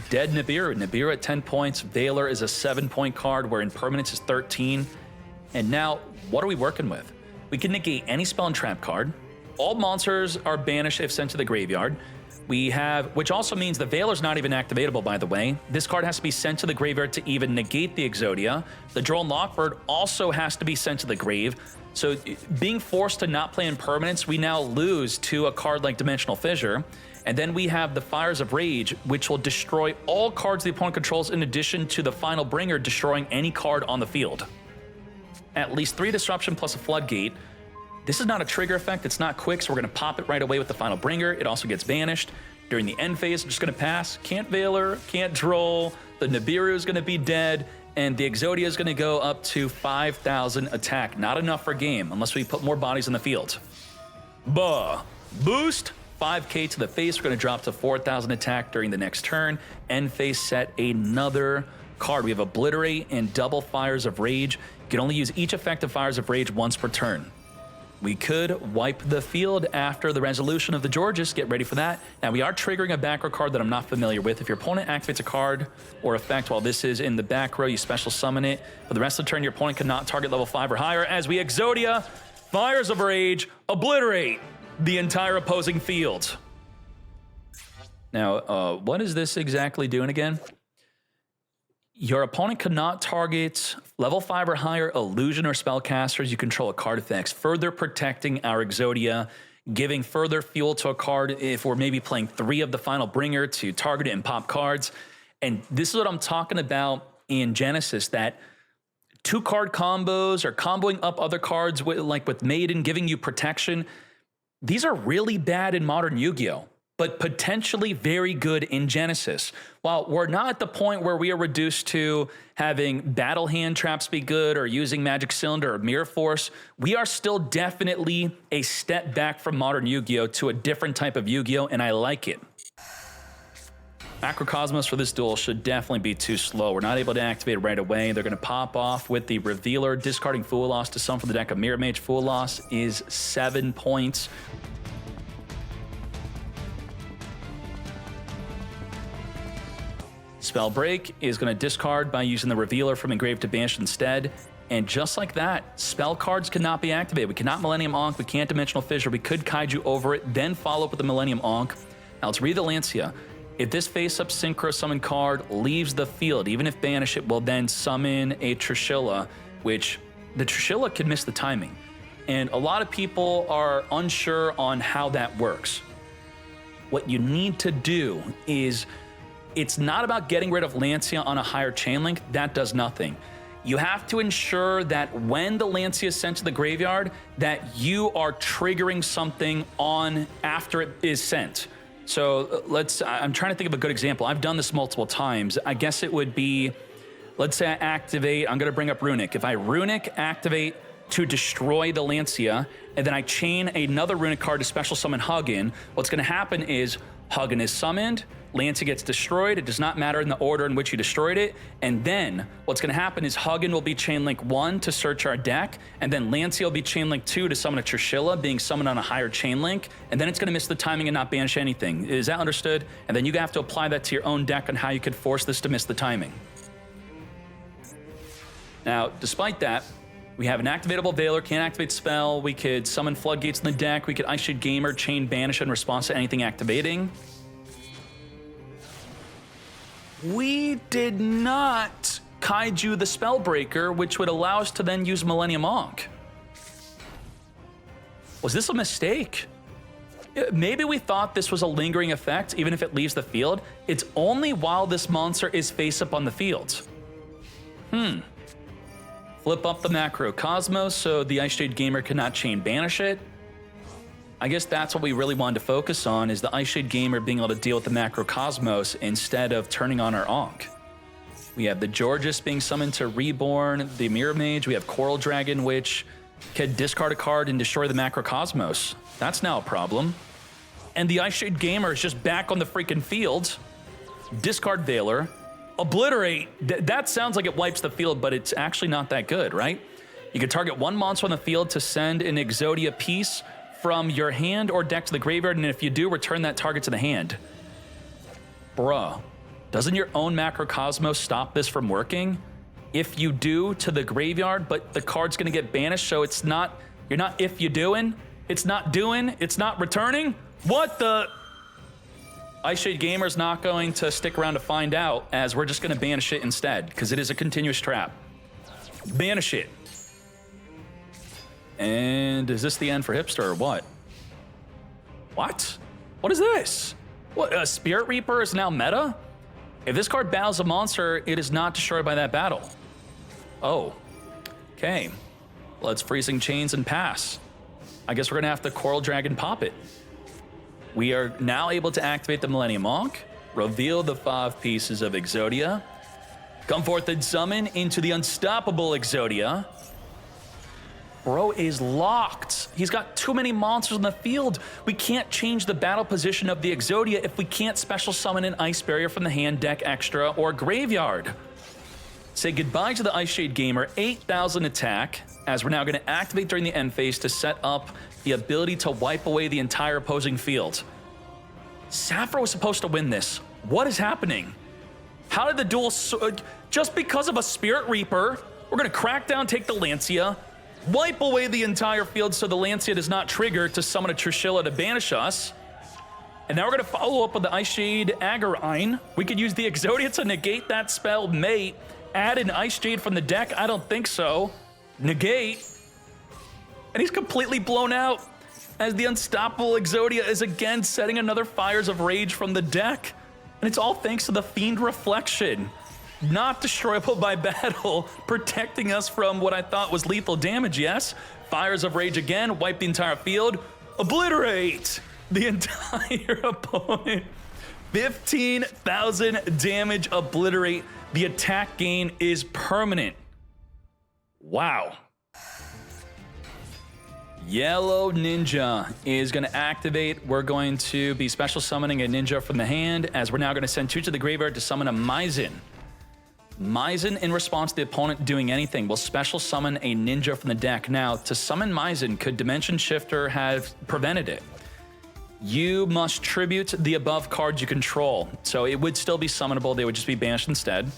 Dead Nibiru. Nibiru at 10 points. Veiler is a 7-point card, where Impermanence is 13. And now, what are we working with? We can negate any spell and trap card. All monsters are banished if sent to the graveyard. We have, which also means the Veiler's not even activatable, by the way. This card has to be sent to the graveyard to even negate the Exodia. The Droll and Lockbird also has to be sent to the grave. So being forced to not play Impermanence, we now lose to a card like Dimensional Fissure. And then we have the Fires of Rage, which will destroy all cards the opponent controls, in addition to the Final Bringer destroying any card on the field. At least 3 Disruption plus a Floodgate. This is not a trigger effect, it's not quick, so we're going to pop it right away with the Final Bringer. It also gets banished. During the end phase, I'm just going to pass. Can't Veiler, can't Droll, the Nibiru is going to be dead, and the Exodia is going to go up to 5,000 attack. Not enough for game, unless we put more bodies in the field. Boost! 5k to the face. We're going to drop to 4,000 attack during the next turn. End phase set another card. We have Obliterate and double Fires of Rage. You can only use each effect of Fires of Rage once per turn. We could wipe the field after the resolution of the Georges. Get ready for that. Now, we are triggering a back row card that I'm not familiar with. If your opponent activates a card or effect while this is in the back row, you special summon it. For the rest of the turn, your opponent cannot target level 5 or higher, as we Exodia, Fires of Rage, Obliterate the entire opposing field. Now, what is this exactly doing again? Your opponent cannot target level 5 or higher illusion or spellcasters you control a card effects, further protecting our Exodia, giving further fuel to a card if we're maybe playing 3 of the Final Bringer to target it and pop cards. And this is what I'm talking about in Genesys, that 2-card combos or comboing up other cards with Maiden, giving you protection. These are really bad in modern Yu-Gi-Oh!, but potentially very good in Genesys. While we're not at the point where we are reduced to having Battle Hand traps be good or using Magic Cylinder or Mirror Force, we are still definitely a step back from modern Yu-Gi-Oh! To a different type of Yu-Gi-Oh!, and I like it. Macrocosmos for this duel should definitely be too slow. We're not able to activate it right away. They're going to pop off with the Revealer, discarding Fool Loss to summon from the deck of Mirror Mage. Fool Loss is 7 points. Spell Break is going to discard by using the Revealer from Engraved to Banished instead. And just like that, spell cards cannot be activated. We cannot Millennium Ankh, we can't Dimensional Fissure, we could Kaiju over it, then follow up with the Millennium Ankh. Now let's read the Lancia. If this face-up Synchro Summon card leaves the field, even if banish, it will then summon a Trishula, which the Trishula could miss the timing. And a lot of people are unsure on how that works. What you need to do is, it's not about getting rid of Lancia on a higher chain link. That does nothing. You have to ensure that when the Lancia is sent to the graveyard, that you are triggering something on after it is sent. So I'm trying to think of a good example. I've done this multiple times. I guess it would be, let's say I activate, I'm gonna bring up Runic. If I Runic activate to destroy the Lancia, and then I chain another Runic card to special summon Hugin, what's gonna happen is Hugin is summoned, Lancia gets destroyed. It does not matter in the order in which you destroyed it. And then what's going to happen is Hugin will be chain link 1 to search our deck, and then Lancia will be chain link 2 to summon a Trishula, being summoned on a higher chain link, and then it's going to miss the timing and not banish anything. Is that understood? And then you have to apply that to your own deck on how you could force this to miss the timing. Now, despite that, we have an activatable Veiler, can't activate spell. We could summon Floodgates in the deck. We could Ice Shade Gamer, chain banish in response to anything activating. We did not Kaiju the Spellbreaker, which would allow us to then use Millennium Ankh. Was this a mistake? Maybe we thought this was a lingering effect, even if it leaves the field. It's only while this monster is face up on the field. Flip up the Macrocosmos so the Ice Shade Gamer cannot chain banish it. I guess that's what we really wanted to focus on, is the Ice Shade Gamer being able to deal with the Macrocosmos instead of turning on our Ankh. We have the Georges being summoned to Reborn, the Mirror Mage. We have Coral Dragon, which can discard a card and destroy the Macrocosmos. That's now a problem. And the Ice Shade Gamer is just back on the freaking field. Discard Veiler. Obliterate. That sounds like it wipes the field, but it's actually not that good, right? You can target one monster on the field to send an Exodia piece from your hand or deck to the graveyard, and if you do, return that target to the hand. Bruh, doesn't your own Macrocosmos stop this from working? If you do, to the graveyard, but the card's gonna get banished, so it's not, you're not if you doing, it's not doing, it's not returning? What the? Ice Shade Gamer's not going to stick around to find out, as we're just gonna banish it instead, because it is a continuous trap. Banish it. And is this the end for Hipster or what? What? What is this? What, a Spirit Reaper is now meta? If this card battles a monster, it is not destroyed by that battle. Oh, okay. Let's Freezing Chains and pass. I guess we're gonna have to Coral Dragon pop it. We are now able to activate the Millennium Ankh, reveal the 5 pieces of Exodia, come forth and summon into the unstoppable Exodia. Bro is locked. He's got too many monsters on the field. We can't change the battle position of the Exodia if we can't special summon an Ice Barrier from the hand, deck extra, or graveyard. Say goodbye to the Ice Shade Gamer, 8,000 attack, as we're now going to activate during the end phase to set up the ability to wipe away the entire opposing field. Sappho was supposed to win this. What is happening? How did the duel... just because of a Spirit Reaper, we're going to crack down, take the Lancia, wipe away the entire field so the Lancia does not trigger to summon a Trishilla to banish us. And now we're going to follow up with the Ice Shade Agarine. We could use the Exodia to negate that spell, mate. Add an Ice Shade from the deck? I don't think so. Negate. And he's completely blown out as the unstoppable Exodia is again setting another Fires of Rage from the deck. And it's all thanks to the Fiend Reflection. Not destroyable by battle, protecting us from what I thought was lethal damage, yes? Fires of Rage again, wipe the entire field. Obliterate the entire opponent. 15,000 damage, obliterate. The attack gain is permanent. Wow. Yellow Ninja is going to activate. We're going to be special summoning a ninja from the hand, as we're now going to send 2 to the graveyard to summon a Maizen. Maizen, in response to the opponent doing anything, will special summon a ninja from the deck. Now, to summon Maizen, could Dimension Shifter have prevented it? You must tribute the above cards you control. So it would still be summonable, they would just be banished instead.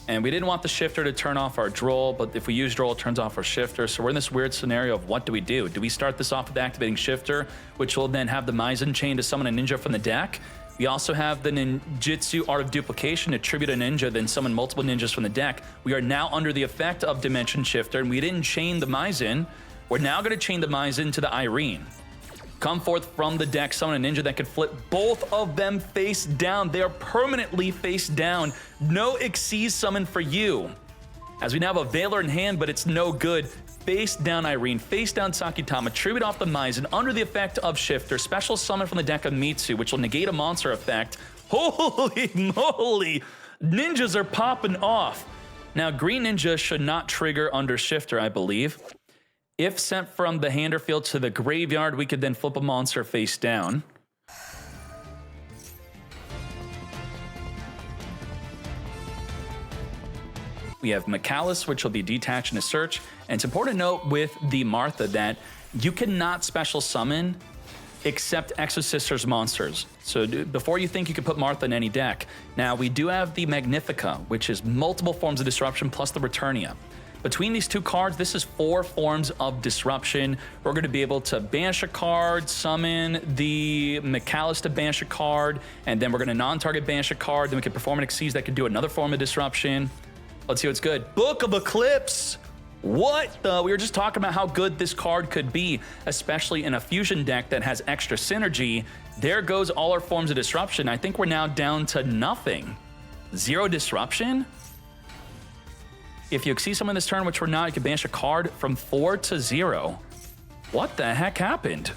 And we didn't want the Shifter to turn off our Droll, but if we use Droll, it turns off our Shifter. So we're in this weird scenario of what do we do? Do we start this off with activating Shifter, which will then have the Maizen chain to summon a ninja from the deck? We also have the Ninjutsu Art of Duplication to tribute a ninja, then summon multiple ninjas from the deck. We are now under the effect of Dimension Shifter, and we didn't chain the Maizen. We're now going to chain the Maizen to the Irene. Come forth from the deck, summon a ninja that could flip both of them face down. They are permanently face down. No Xyz summon for you. As we now have a Veiler in hand, but it's no good. Face down Irene, face down Sakitama, tribute off the Maizen under the effect of Shifter, special summon from the deck of Mitsu, which will negate a monster effect. Holy moly! Ninjas are popping off. Now, Green Ninja should not trigger under Shifter, I believe. If sent from the hand or field to the graveyard, we could then flip a monster face down. We have Mikalis, which will be detached in a search. And it's important to note with the Martha that you cannot special summon except Exorcister's monsters. So before you think you could put Martha in any deck. Now, we do have the Magnifica, which is multiple forms of disruption plus the Returnia. Between these two cards, this is 4 forms of disruption. We're going to be able to banish a card, summon the McAllister to banish a card, and then we're going to non-target banish a card. Then we can perform an Xyz that can do another form of disruption. Let's see what's good. Book of Eclipse. What the? We were just talking about how good this card could be, especially in a fusion deck that has extra synergy. There goes all our forms of disruption. I think we're now down to nothing. 0 disruption? If you see someone this turn, which we're not, you can banish a card from 4 to 0. What the heck happened?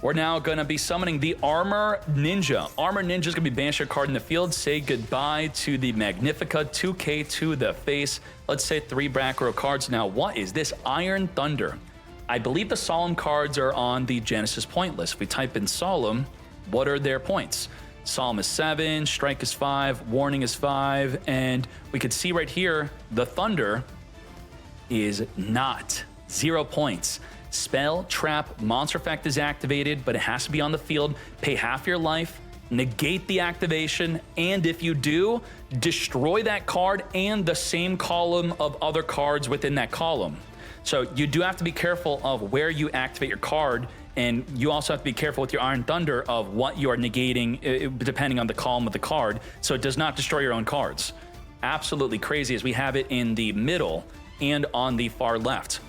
We're now going to be summoning the Armor Ninja. Armor Ninja is going to be banishing a card in the field. Say goodbye to the Magnifica, 2k to the face. Let's say 3 back row cards. Now, what is this? Iron Thunder. I believe the Solemn cards are on the Genesys point list. If we type in Solemn, what are their points? Solemn is 7, Strike is 5, Warning is 5, and we could see right here, the Thunder is not 0 points. Spell, trap, monster effect is activated, but it has to be on the field. Pay half your life, negate the activation, and if you do, destroy that card and the same column of other cards within that column. So you do have to be careful of where you activate your card, and you also have to be careful with your Iron Thunder of what you are negating depending on the column of the card, so it does not destroy your own cards. Absolutely crazy as we have it in the middle and on the far left.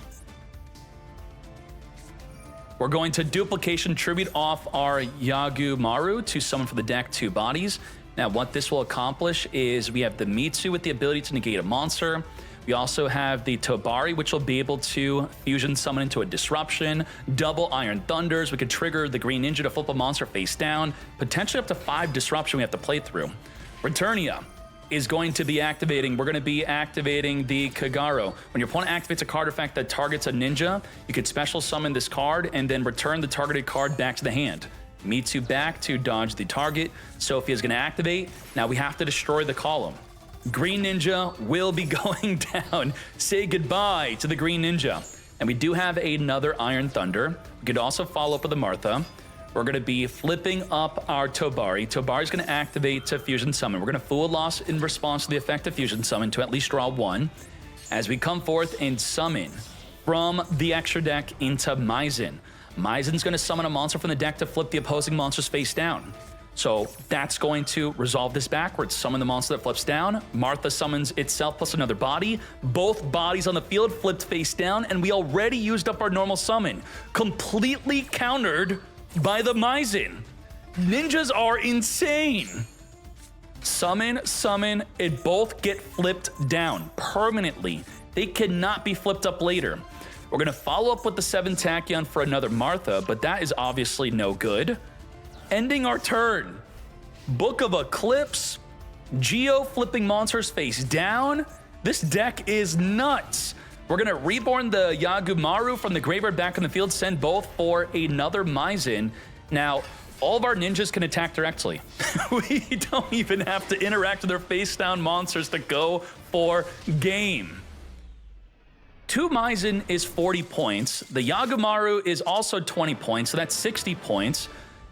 We're going to Duplication Tribute off our Yagumaru to summon for the deck 2 bodies. Now what this will accomplish is we have the Mitsu with the ability to negate a monster. We also have the Tobari, which will be able to fusion summon into a disruption, double Iron Thunders. We could trigger the Green Ninja to flip a monster face down, potentially up to 5 disruption we have to play through. Returnia is going to be activating. We're going to be activating the Kagaro. When your opponent activates a card effect that targets a ninja, you could special summon this card and then return the targeted card back to the hand. Mitsu back to dodge the target. Sophia is going to activate. Now we have to destroy the column. Green Ninja will be going down. Say goodbye to the Green Ninja. And we do have another Iron Thunder. We could also follow up with a Martha. We're going to be flipping up our Tobari. Tobari is going to activate to Fusion Summon. We're going to Fool Loss in response to the effect of Fusion Summon to at least draw 1. As we come forth and summon from the extra deck into Maizen. Maizen's going to summon a monster from the deck to flip the opposing monster's face down. So that's going to resolve this backwards. Summon the monster that flips down. Martha summons itself plus another body. Both bodies on the field flipped face down, and we already used up our normal summon. Completely countered by the Maizen. Ninjas are insane. Summon, summon, it both get flipped down permanently. They cannot be flipped up later. We're going to follow up with the 7 Tachyon for another Martha, but that is obviously no good. Ending our turn. Book of Eclipse. Geo flipping monsters face down. This deck is nuts. We're going to reborn the Yagumaru from the graveyard back in the field, send both for another Maizen. Now, all of our ninjas can attack directly. We don't even have to interact with their face down monsters to go for game. 2 Maizen is 40 points. The Yagumaru is also 20 points, so that's 60 points.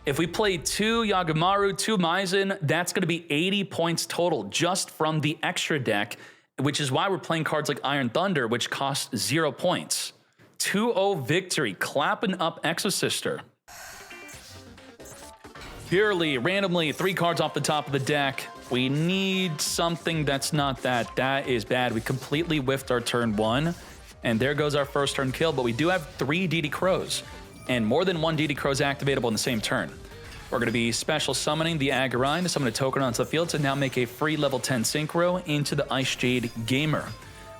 If we play 2 Yagumaru, 2 Maizen, that's going to be 80 points total just from the extra deck, which is why we're playing cards like Iron Thunder, which cost 0 points. 2-0 victory, clapping up Exosister. Purely, randomly, 3 cards off the top of the deck. We need something that's not that. That is bad. We completely whiffed our turn 1, and there goes our first turn kill, but we do have 3 DD Crows. And more than 1 DD Crow is activatable in the same turn. We're going to be special summoning the Agarine to summon a token onto the field to now make a free level 10 Synchro into the Ice Jade Gamer.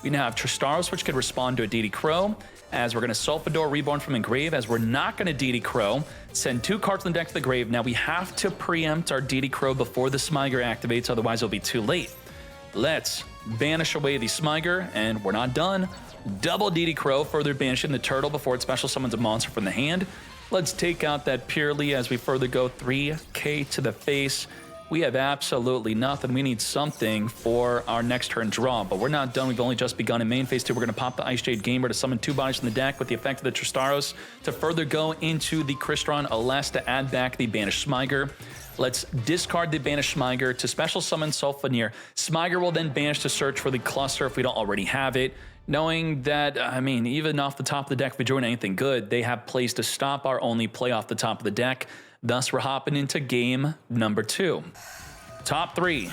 We now have Tristaros, which could respond to a DD Crow, as we're going to Sulfador Reborn from Engrave, as we're not going to DD Crow, send 2 cards on the deck to the grave. Now we have to preempt our DD Crow before the Smyger activates, otherwise it'll be too late. Let's banish away the Smyger, and we're not done. Double DD Crow, further banishing the turtle before it special summons a monster from the hand. Let's take out that Purely as we further go 3k to the face. We have absolutely nothing. We need something for our next turn draw, but we're not done. We've only just begun in main phase 2. We're going to pop the Ice Jade Gamer to summon 2 bodies from the deck with the effect of the Tristaros to further go into the Crystron Aless to add back the Banished Smiger. Let's discard the Banished Smiger to special summon Sulfaneer. Smiger will then banish to search for the cluster if we don't already have it. Knowing that, I mean, even off the top of the deck, if we join anything good, they have plays to stop our only play off the top of the deck. Thus, we're hopping into game number 2. Top 3.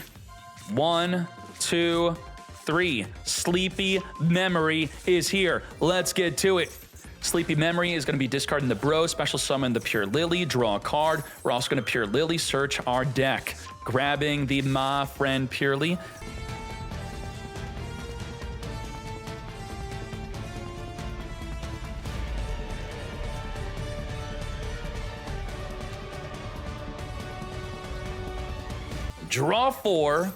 1, 2, 3. Sleepy Memory is here. Let's get to it. Sleepy Memory is going to be discarding the Bro, special summon the Pure Lily, draw a card. We're also going to Pure Lily search our deck, grabbing the My Friend Purely. Draw 4,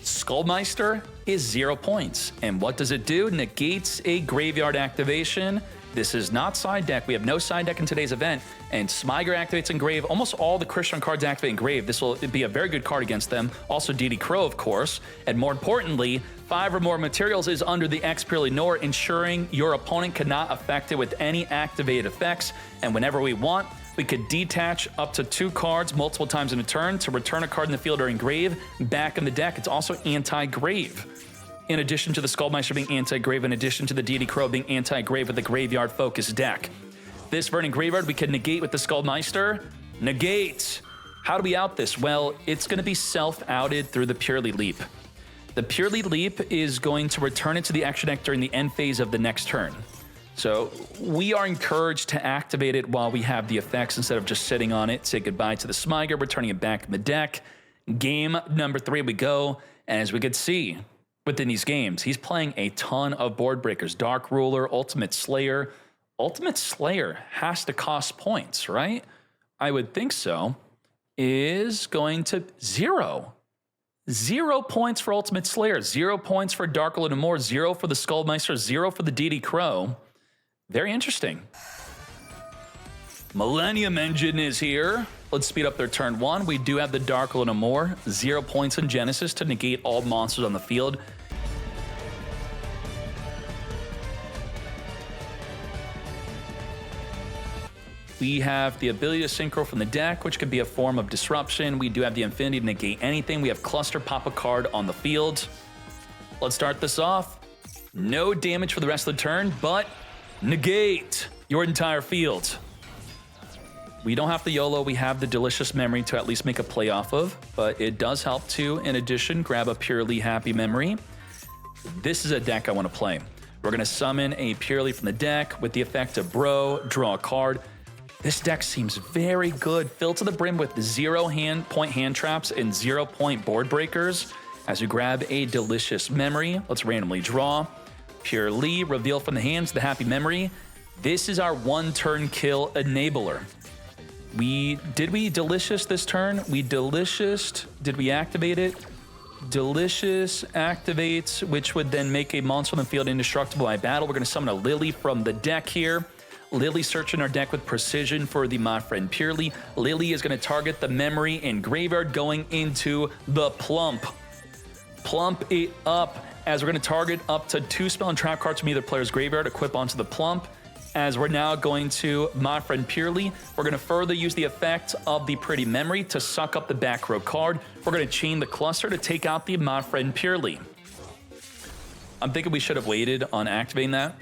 Skullmeister is 0 points. And what does it do? Negates a graveyard activation. This is not side deck. We have no side deck in today's event. And Smiger activates Engrave. Almost all the Crystron cards activate Engrave. This will be a very good card against them. Also DD Crow, of course. And more importantly, 5 or more materials is under the X Purely Nor, ensuring your opponent cannot affect it with any activated effects. And whenever we want, we could detach up to 2 cards multiple times in a turn to return a card in the field or engrave back in the deck. It's also anti-grave. In addition to the Skullmeister being anti-grave, in addition to the DD Crow being anti-grave with the graveyard-focused deck. This Vernon Graveyard we can negate with the Skullmeister. Negate! How do we out this? Well, it's going to be self-outed through the Purely Leap. The Purely Leap is going to return it to the action deck during the end phase of the next turn. So we are encouraged to activate it while we have the effects instead of just sitting on it. Say goodbye to the Smiger, returning it back in the deck. Game number 3 we go. And as we could see within these games, he's playing a ton of board breakers. Dark Ruler, Ultimate Slayer. Ultimate Slayer has to cost points, right? I would think so. Is going to 0. 0 points for Ultimate Slayer. 0 points for Dark Ruler and more. 0 for the Skullmeister. 0 for the DD Crow. Very interesting. Millennium Engine is here. Let's speed up their turn 1. We do have the Dark Lord more. 0 points in Genesys to negate all monsters on the field. We have the ability to synchro from the deck, which could be a form of disruption. We do have the Infinity to negate anything. We have Cluster, pop a card on the field. Let's start this off. No damage for the rest of the turn, but negate your entire field. We don't have the YOLO. We have the Delicious Memory to at least make a play off of, but it does help to, in addition, grab a Purely Happy Memory. This is a deck I want to play. We're going to summon a Purely from the deck with the effect of Bro, draw a card. This deck seems very good. Filled to the brim with 0 point hand traps and 0 point board breakers. As you grab a Delicious Memory, let's randomly draw. Purely, reveal from the hands the Happy Memory. This is our 1-turn kill enabler. Did we Delicious this turn? We Delicious. Did we activate it? Delicious activates, which would then make a monster on the field indestructible by battle. We're going to summon a Lily from the deck here. Lily searching our deck with precision for the My Friend Purely. Lily is going to target the memory in graveyard going into the Plump. Plump it up as we're going to target up to 2 spell and trap cards from either player's graveyard, equip onto the Plump. As we're now going to My Friend Purely, we're going to further use the effect of the Pretty Memory to suck up the back row card. We're going to chain the Cluster to take out the My Friend Purely. I'm thinking we should have waited on activating that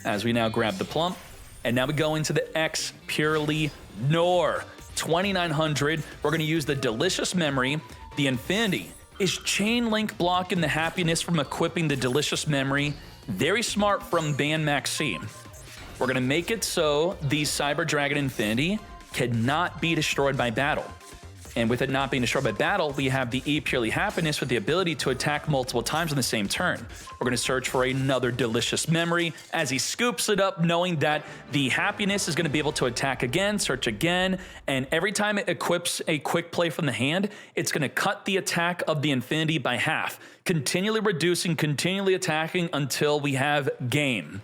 as we now grab the Plump. And now we go into the X Purely Nor. 2900, we're going to use the Delicious Memory. The Infinity is chain link blocking the happiness from equipping the Delicious Memory. Very smart from Ban Maxine. We're going to make it so the Cyber Dragon Infinity cannot be destroyed by battle. And with it not being destroyed by battle, we have the E Purely Happiness with the ability to attack multiple times in the same turn. We're going to search for another Delicious Memory as he scoops it up, knowing that the Happiness is going to be able to attack again, search again, and every time it equips a quick play from the hand, it's going to cut the attack of the Infinity by half, continually reducing, continually attacking until we have game.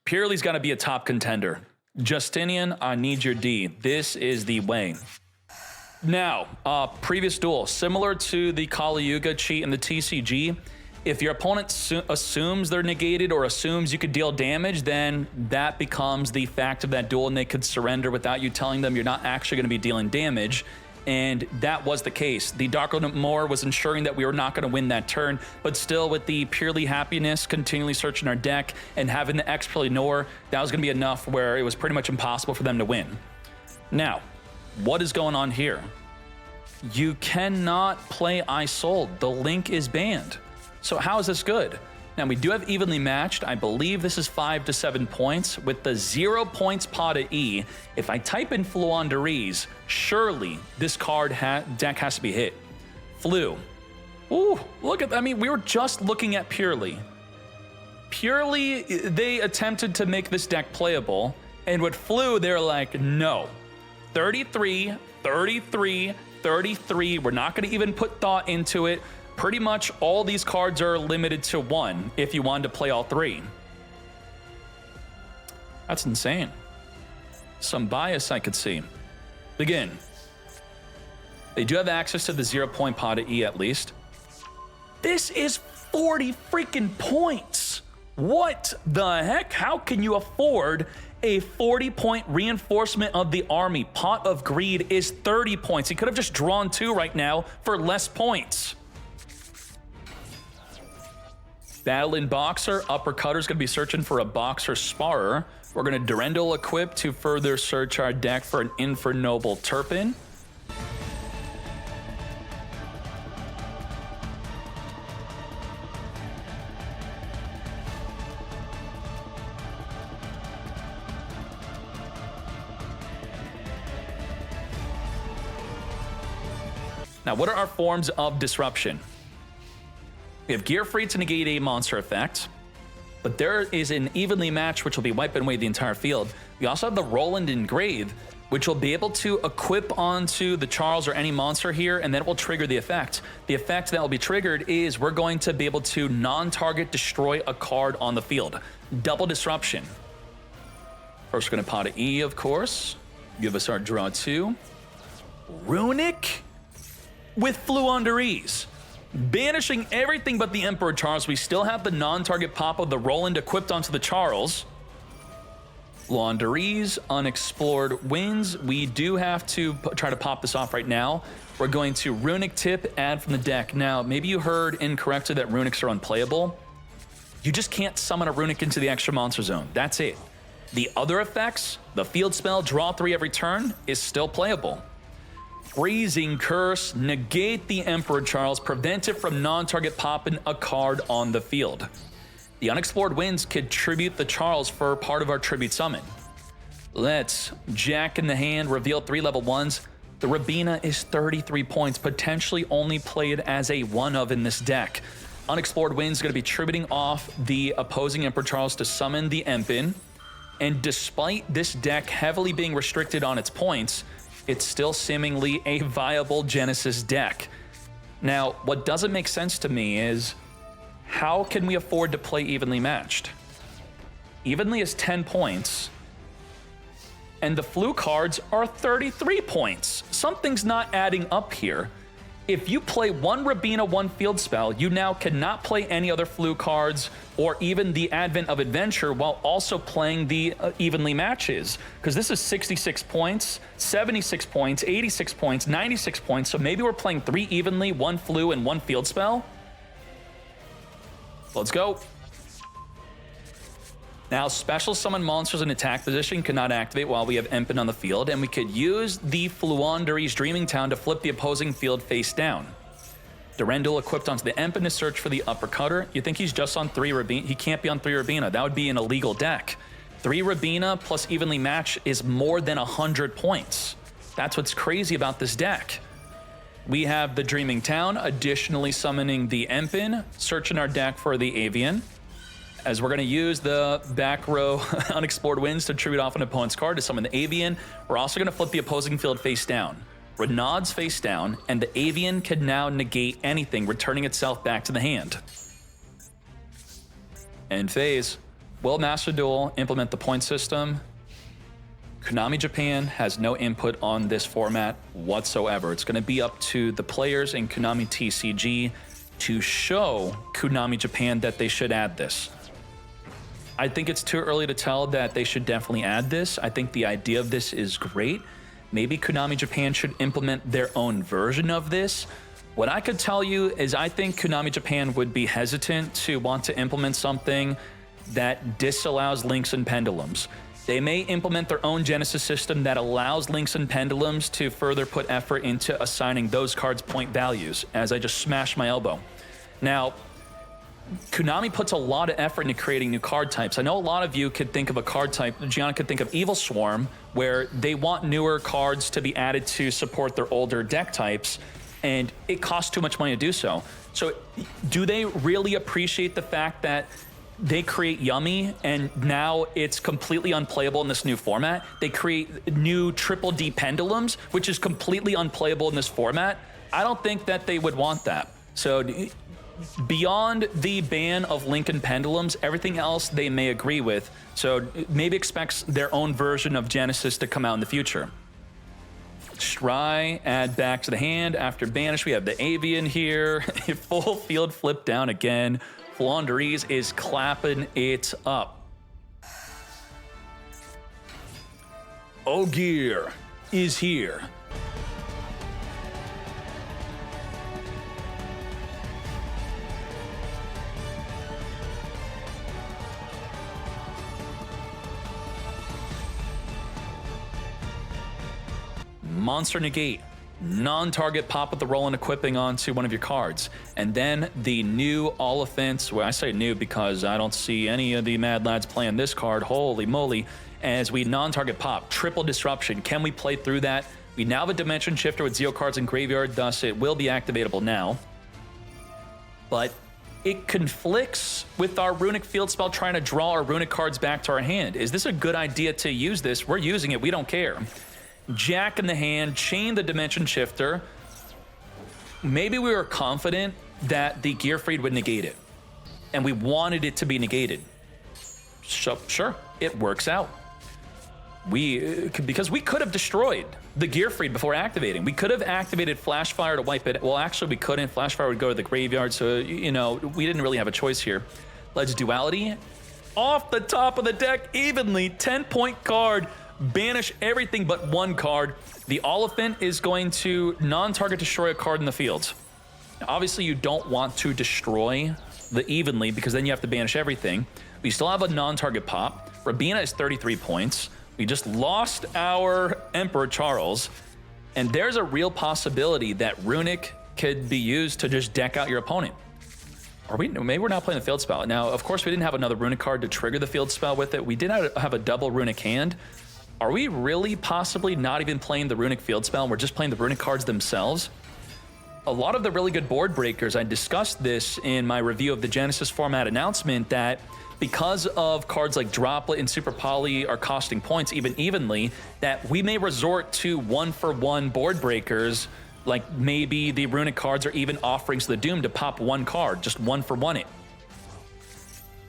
Purely's got to be a top contender. Justinian, I need your D. This is the way. Now, previous duel, similar to the Kali Yuga cheat and the TCG, if your opponent assumes they're negated or assumes you could deal damage, then that becomes the fact of that duel and they could surrender without you telling them you're not actually going to be dealing damage. And that was the case. The Dark Lord Moor was ensuring that we were not going to win that turn, but still with the purely happiness, continually searching our deck and having the Expert Ignore, that was going to be enough where it was pretty much impossible for them to win. Now, what is going on here? You cannot play I Sold. The link is banned. So how is this good? Now, we do have evenly matched. I believe this is 5 to 7 points. With the 0 points pot of E, if I type in Fluanderies, surely this card deck has to be hit. Flu. Ooh, look at that. I mean, we were just looking at Purely. Purely, they attempted to make this deck playable. And with Flu, they're like, no. 33, 33, 33. We're not going to even put thought into it. Pretty much all these cards are limited to 1 if you wanted to play all 3. That's insane. Some bias I could see. Again, they do have access to the 0 point pot of E at least. This is 40 freaking points. What the heck? How can you afford a 40-point reinforcement of the army? Pot of Greed is 30 points. He could have just drawn 2 right now for less points. Battle in Boxer. Uppercutter's going to be searching for a Boxer Sparrer. We're going to Durendal equip to further search our deck for an Infernoble Turpin. Now, what are our forms of disruption? We have Gear Free to negate a monster effect, but there is an evenly match which will be wiping away the entire field. We also have the Roland Engrave, which will be able to equip onto the Charles or any monster here, and then it will trigger the effect. The effect that will be triggered is we're going to be able to non-target destroy a card on the field. Double disruption. First, we're going to pot an E, of course. Give us our draw 2. Runic with Fluanderies. Banishing everything but the Emperor Charles. We still have the non-target pop of the Roland equipped onto the Charles. Fluanderies, Unexplored Winds. We do have to try to pop this off right now. We're going to Runic Tip, add from the deck. Now, maybe you heard incorrectly that Runics are unplayable. You just can't summon a Runic into the extra monster zone. That's it. The other effects, the field spell, draw 3 every turn, is still playable. Freezing Curse, negate the Emperor Charles, prevent it from non-target popping a card on the field. The Unexplored Winds could tribute the Charles for part of our tribute summon. Let's Jack in the hand, reveal 3 level 1s. The Rabina is 33 points, potentially only played as a 1-of in this deck. Unexplored Winds is going to be tributing off the opposing Emperor Charles to summon the Empin. And despite this deck heavily being restricted on its points, it's still seemingly a viable Genesys deck. Now, what doesn't make sense to me is, how can we afford to play evenly matched? Evenly is 10 points, and the Flu cards are 33 points. Something's not adding up here. If you play 1 Rabina, 1 field spell, you now cannot play any other Flu cards or even the Advent of Adventure while also playing the evenly matches. Because this is 66 points, 76 points, 86 points, 96 points. So maybe we're playing 3 evenly, 1 Flu, and 1 field spell. Let's go. Now, special summon monsters in attack position cannot activate while we have Empin on the field, and we could use the Fluanderies Dreaming Town to flip the opposing field face down. Durendal equipped onto the Empin to search for the Uppercutter. You think he's just on 3 Rabina? He can't be on 3 Rabina. That would be an illegal deck. 3 Rabina plus evenly match is more than 100 points. That's what's crazy about this deck. We have the Dreaming Town, additionally summoning the Empin, searching our deck for the Avian. As we're going to use the back row Unexplored Winds to tribute off an opponent's card to summon the Avian, we're also going to flip the opposing field face down. Renaud's face down, and the Avian can now negate anything, returning itself back to the hand. End phase. Will Master Duel implement the point system? Konami Japan has no input on this format whatsoever. It's going to be up to the players in Konami TCG to show Konami Japan that they should add this. I think it's too early to tell that they should definitely add this. I think the idea of this is great. Maybe Konami Japan should implement their own version of this. What I could tell you is I think Konami Japan would be hesitant to want to implement something that disallows links and pendulums. They may implement their own Genesys system that allows links and pendulums to further put effort into assigning those cards point values, as I just smashed my elbow. Now, Konami puts a lot of effort into creating new card types. I know a lot of you could think of a card type, Gianna could think of Evil Swarm, where they want newer cards to be added to support their older deck types, and it costs too much money to do so. So do they really appreciate the fact that they create Yummy and now it's completely unplayable in this new format? They create new Triple D Pendulums, which is completely unplayable in this format. I don't think that they would want that. So beyond the ban of Link and Pendulums, everything else they may agree with. So maybe expects their own version of Genesys to come out in the future. Scry, add back to the hand. After banish, we have the Avian here. Full field flip down again. Flandres is clapping it up. Ogier is here. Monster Negate. Non-target pop with the roll and equipping onto one of your cards. And then the new Oliphant, well, I say new because I don't see any of the Mad Lads playing this card, holy moly, as we non-target pop, triple disruption. Can we play through that? We now have a Dimension Shifter with 0 cards in graveyard, thus it will be activatable now. But it conflicts with our Runic Field Spell trying to draw our Runic cards back to our hand. Is this a good idea to use this? We're using it, we don't care. Jack in the hand, chain the Dimension Shifter. Maybe we were confident that the Gearfried would negate it, and we wanted it to be negated. Sure, it works out. Because we could have destroyed the Gearfried before activating. We could have activated Flashfire to wipe it. Well, actually, we couldn't. Flashfire would go to the graveyard, so, you know, we didn't really have a choice here. Let's Duality. Off the top of the deck, evenly, 10-point card. Banish everything but one card. The Oliphant is going to non-target destroy a card in the field. Now, obviously, you don't want to destroy the evenly because then you have to banish everything. We still have a non-target pop. Rabina is 33 points. We just lost our Emperor Charles. And there's a real possibility that Runic could be used to just deck out your opponent. Or maybe we're not playing the field spell. Now, of course, we didn't have another Runic card to trigger the field spell with it. We did have a double Runic hand. Are we really possibly not even playing the Runic Field Spell and we're just playing the Runic cards themselves? A lot of the really good board breakers, I discussed this in my review of the Genesys format announcement, that because of cards like Droplet and Super Poly are costing points even evenly, that we may resort to one-for-one board breakers, like maybe the Runic cards or even Offerings to the Doom to pop one card, just one-for-one it.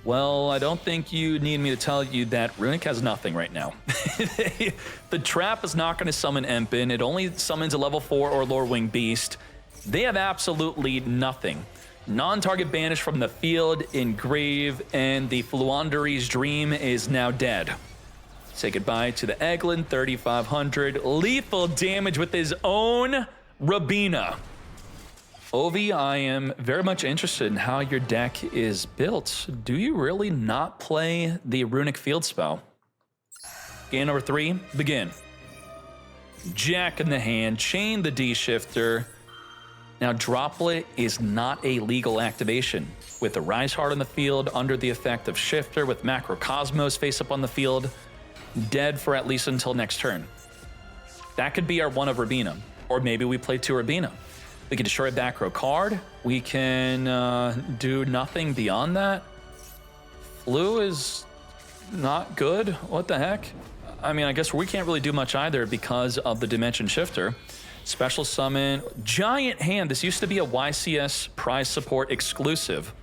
Well, I don't think you need me to tell you that Runic has nothing right now. The trap is not going to summon Empin. It only summons a level 4 or lower wing beast. They have absolutely nothing. Non-target banish from the field, engrave, and the Fluandere's Dream is now dead. Say goodbye to the Eglin, 3,500. Lethal damage with his own Rabina. Ovi, I am very much interested in how your deck is built. Do you really not play the Runic Field Spell? Game number 3, begin. Jack in the hand, chain the D-Shifter. Now, Droplet is not a legal activation. With the Rise Heart on the field, under the effect of Shifter, with Macrocosmos face up on the field, dead for at least until next turn. That could be our one of Rabina. Or maybe we play 2 Rabina. We can destroy a back row card. We can do nothing beyond that. Flu is not good. What the heck? I mean, I guess we can't really do much either because of the Dimension Shifter. Special summon, giant hand. This used to be a YCS prize support exclusive.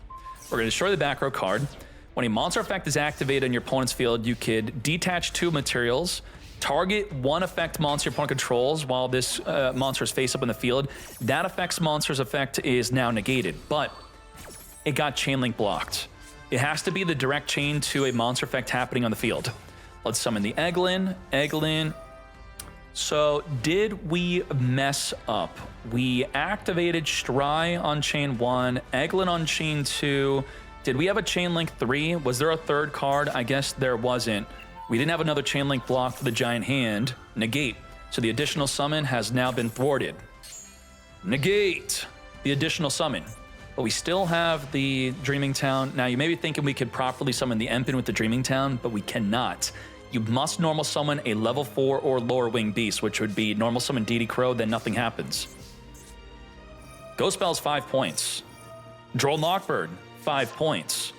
We're going to destroy the back row card. When a monster effect is activated in your opponent's field, you could detach 2 materials Target one effect monster your opponent controls while this monster is face up in the field. That effect's monster's effect is now negated, but it got chain link blocked. It has to be the direct chain to a monster effect happening on the field. Let's summon the Eglin. So did we mess up? We activated Stry on chain 1, Eglin on chain 2. Did we have a chain link 3? Was there a third card? I guess there wasn't. We didn't have another chain link block for the giant hand. Negate. So the additional summon has now been thwarted. Negate the additional summon. But we still have the Dreaming Town. Now you may be thinking we could properly summon the Empen with the Dreaming Town, but we cannot. You must normal summon a level 4 or lower wing beast, which would be normal summon DD Crow, then nothing happens. Ghost Spell's 5 points. Droll Knockbird, 5 points.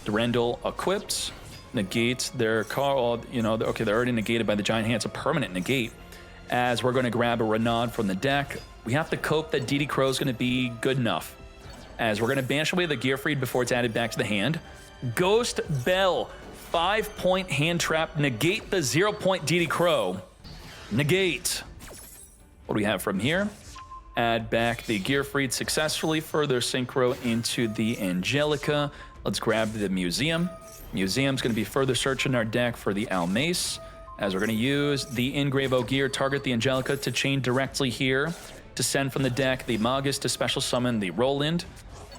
Durendal equips, negates their card. You know, okay, they're already negated by the giant hand. It's a permanent negate. As we're going to grab a Renaud from the deck, we have to cope that DD Crow is going to be good enough. As we're going to banish away the Gearfried before it's added back to the hand. Ghost Bell, 5-point hand trap, negate the 0-point DD Crow. Negate. What do we have from here? Add back the Gearfried successfully, further synchro into the Angelica. Let's grab the Museum. Museum's going to be further searching our deck for the Almace, as we're going to use the Ingrave Ogier, target the Angelica to chain directly here, to send from the deck the Magus to special summon the Roland.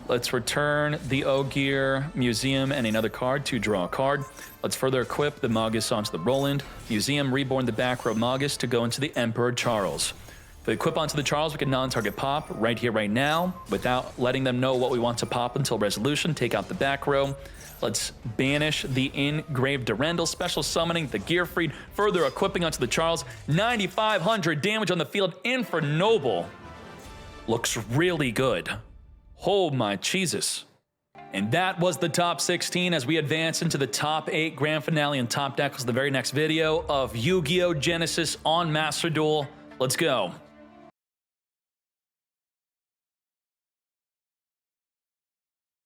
Let's return the Ogier, Museum, and another card to draw a card. Let's further equip the Magus onto the Roland. Museum, reborn the back row Magus to go into the Emperor Charles. If we equip onto the Charles, we can non-target pop right here, right now, without letting them know what we want to pop until resolution. Take out the back row. Let's banish the Engraved Durendal, special summoning the Gearfried, further equipping onto the Charles. 9,500 damage on the field, Infernoble. Looks really good. Oh my Jesus. And that was the top 16 as we advance into the top 8 grand finale and top deck was the very next video of Yu-Gi-Oh! Genesis on Master Duel. Let's go.